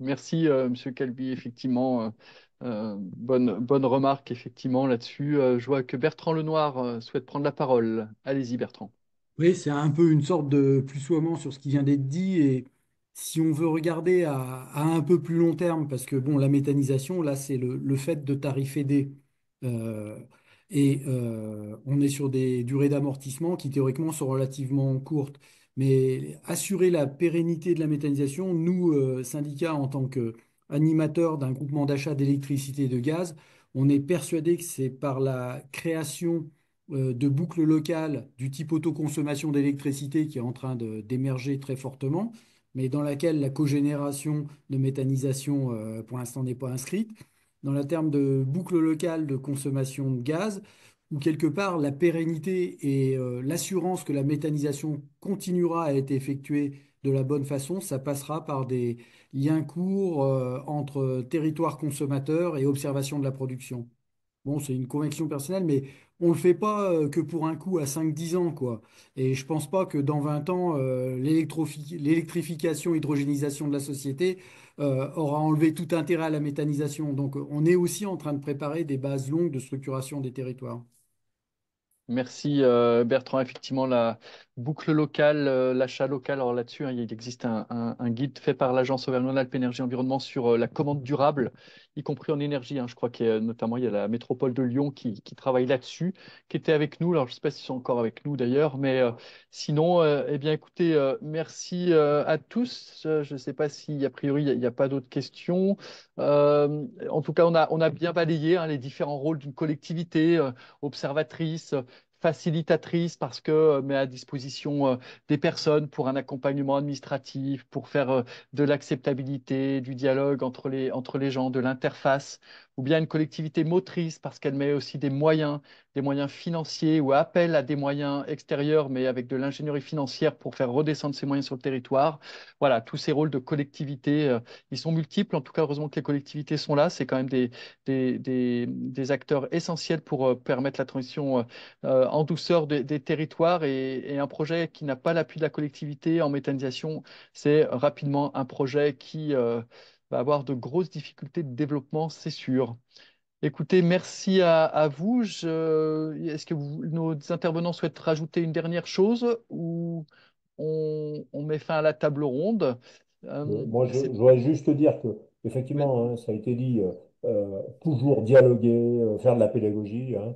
[SPEAKER 1] Merci, Monsieur Calvi. Effectivement, bonne remarque, effectivement, là-dessus. Je vois que Bertrand Lenoir souhaite prendre la parole. Allez-y, Bertrand.
[SPEAKER 6] Oui, c'est un peu une sorte de plus soiement sur ce qui vient d'être dit. Et si on veut regarder à un peu plus long terme, parce que bon, la méthanisation, là, c'est le fait de tarifer des. Euh, on est sur des durées d'amortissement qui théoriquement sont relativement courtes. Mais assurer la pérennité de la méthanisation, nous, syndicats, en tant qu'animateurs d'un groupement d'achat d'électricité et de gaz, on est persuadé que c'est par la création de boucles locales du type autoconsommation d'électricité qui est en train d'émerger très fortement, mais dans laquelle la cogénération de méthanisation, pour l'instant, n'est pas inscrite, dans le terme de boucles locales de consommation de gaz, où quelque part la pérennité et l'assurance que la méthanisation continuera à être effectuée de la bonne façon, ça passera par des liens courts entre territoire consommateur et observation de la production. Bon, c'est une conviction personnelle, mais on ne le fait pas que pour un coup à 5 10 ans, quoi. Et je pense pas que dans 20 ans, l'électrification, hydrogénisation de la société aura enlevé tout intérêt à la méthanisation. Donc, on est aussi en train de préparer des bases longues de structuration des territoires.
[SPEAKER 1] Merci Bertrand. Effectivement, la boucle locale, l'achat local, alors là-dessus, hein, il existe un guide fait par l'Agence Auvergne-Rhône-Alpes Énergie Environnement sur la commande durable, y compris en énergie, hein. Je crois qu'il y a notamment il y a la métropole de Lyon qui travaille là-dessus, qui était avec nous. Alors, je ne sais pas s'ils sont encore avec nous d'ailleurs, mais sinon, eh bien, écoutez, merci à tous. Je ne sais pas si, a priori, il n'y a pas d'autres questions. En tout cas, on a bien balayé, hein, les différents rôles d'une collectivité observatrice, facilitatrice parce que met à disposition des personnes pour un accompagnement administratif, pour faire de l'acceptabilité, du dialogue entre les gens, de l'interface, ou bien une collectivité motrice parce qu'elle met aussi des moyens financiers ou appelle à des moyens extérieurs, mais avec de l'ingénierie financière pour faire redescendre ces moyens sur le territoire. Voilà, tous ces rôles de collectivité, ils sont multiples. En tout cas, heureusement que les collectivités sont là. C'est quand même des acteurs essentiels pour permettre la transition en douceur des territoires et un projet qui n'a pas l'appui de la collectivité en méthanisation, c'est rapidement un projet qui va avoir de grosses difficultés de développement, c'est sûr. Écoutez, merci à vous. Est-ce que nos intervenants souhaitent rajouter une dernière chose ou on met fin à la table ronde?
[SPEAKER 4] Moi, je
[SPEAKER 1] C'est
[SPEAKER 4] voudrais juste dire que, effectivement, hein, ça a été dit, toujours dialoguer, faire de la pédagogie, hein,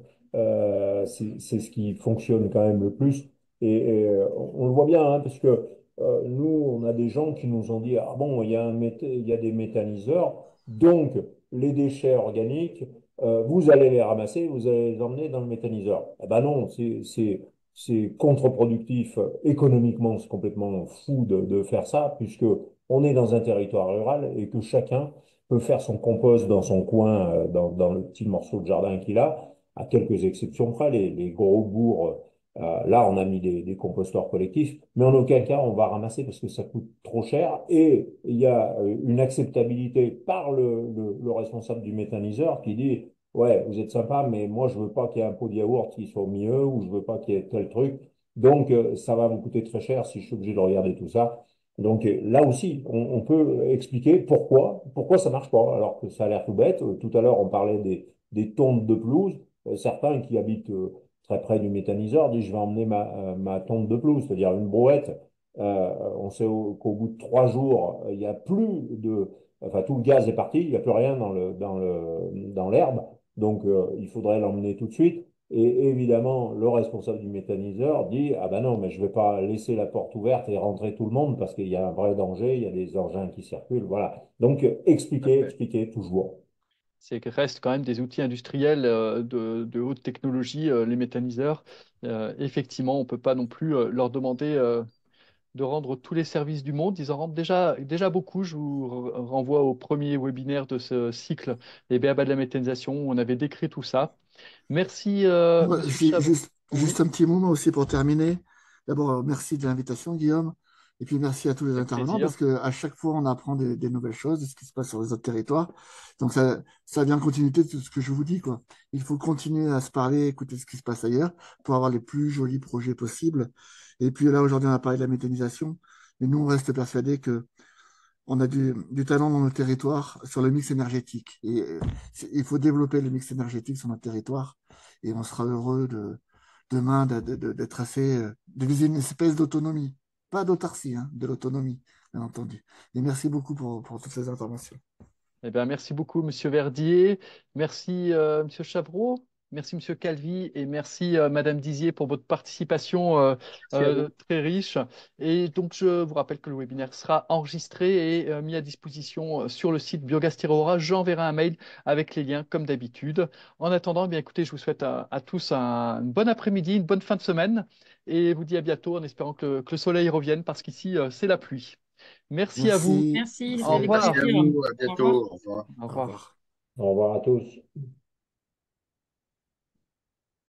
[SPEAKER 4] c'est ce qui fonctionne quand même le plus. On le voit bien, hein, parce que nous, on a des gens qui nous ont dit, ah bon, il y a des méthaniseurs, donc les déchets organiques, vous allez les ramasser, vous allez les emmener dans le méthaniseur. Eh ben non, c'est contre-productif économiquement, c'est complètement fou de faire ça, puisque on est dans un territoire rural et que chacun peut faire son compost dans son coin, dans le petit morceau de jardin qu'il a, à quelques exceptions près. Les gros bourgs Là, on a mis des composteurs collectifs, mais en aucun cas on va ramasser parce que ça coûte trop cher et il y a une acceptabilité par le responsable du méthaniseur qui dit, ouais, vous êtes sympa, mais moi je veux pas qu'il y ait un pot de yaourt qui soit au milieu ou je veux pas qu'il y ait tel truc. Donc ça va me coûter très cher si je suis obligé de regarder tout ça. Donc là aussi, on peut expliquer pourquoi ça marche pas, alors que ça a l'air tout bête. Tout à l'heure, on parlait des tontes de pelouse. Certains qui habitent très près du méthaniseur disent, je vais emmener ma tonte de pelouse, c'est-à-dire une brouette. On sait qu'au bout de 3 jours, il n'y a plus de... Enfin, tout le gaz est parti, il n'y a plus rien dans l'herbe. Donc, il faudrait l'emmener tout de suite. Et évidemment, le responsable du méthaniseur dit, ah ben non, mais je ne vais pas laisser la porte ouverte et rentrer tout le monde parce qu'il y a un vrai danger, il y a des engins qui circulent, voilà. Donc, expliquer toujours.
[SPEAKER 1] C'est que restent quand même des outils industriels de haute technologie, les méthaniseurs. Effectivement, on ne peut pas non plus leur demander de rendre tous les services du monde. Ils en rendent déjà beaucoup. Je vous renvoie au premier webinaire de ce cycle, les BABA de la méthanisation, où on avait décrit tout ça. Merci,
[SPEAKER 2] Moi,
[SPEAKER 1] Monsieur Chavreau.
[SPEAKER 2] juste
[SPEAKER 1] Oui,
[SPEAKER 2] un petit moment aussi pour terminer. D'abord, merci de l'invitation, Guillaume. Et puis, merci à tous les
[SPEAKER 1] avec
[SPEAKER 2] intervenants
[SPEAKER 1] plaisir.
[SPEAKER 2] parce qu'à chaque fois, on apprend des nouvelles choses, de ce qui se passe sur les autres territoires. Donc, ça vient en continuité de tout ce que je vous dis, quoi. Il faut continuer à se parler, écouter ce qui se passe ailleurs pour avoir les plus jolis projets possibles. Et puis là, aujourd'hui, on a parlé de la méthanisation. Mais nous, on reste persuadés que on a du talent dans nos territoires sur le mix énergétique. Et il faut développer le mix énergétique sur notre territoire. Et on sera heureux demain d'être assez, de viser une espèce d'autonomie. Pas d'autarcie, hein, de l'autonomie, bien entendu. Et merci beaucoup pour toutes ces informations.
[SPEAKER 1] Eh bien, merci beaucoup, Monsieur Verdier. Merci, Monsieur Chavreau. Merci, Monsieur Calvi. Et merci, Madame Dizier, pour votre participation
[SPEAKER 5] Merci à vous.
[SPEAKER 1] très riche. Et donc, je vous rappelle que le webinaire sera enregistré et mis à disposition sur le site Biogaz Tirora. J'enverrai un mail avec les liens, comme d'habitude. En attendant, eh bien, écoutez, je vous souhaite à tous un bon après-midi, une bonne fin de semaine. Et vous dis à bientôt en espérant que le soleil revienne parce qu'ici, c'est la pluie. Merci à vous.
[SPEAKER 2] Merci.
[SPEAKER 3] Merci,
[SPEAKER 2] Merci
[SPEAKER 3] c'est
[SPEAKER 1] Au
[SPEAKER 2] à
[SPEAKER 3] avec
[SPEAKER 2] vous.
[SPEAKER 5] Merci à
[SPEAKER 1] revoir.
[SPEAKER 3] plaisir.
[SPEAKER 5] vous. À
[SPEAKER 3] Au revoir.
[SPEAKER 5] bientôt. Au revoir.
[SPEAKER 1] Au
[SPEAKER 2] Au
[SPEAKER 1] revoir.
[SPEAKER 2] revoir.
[SPEAKER 4] Au revoir à tous.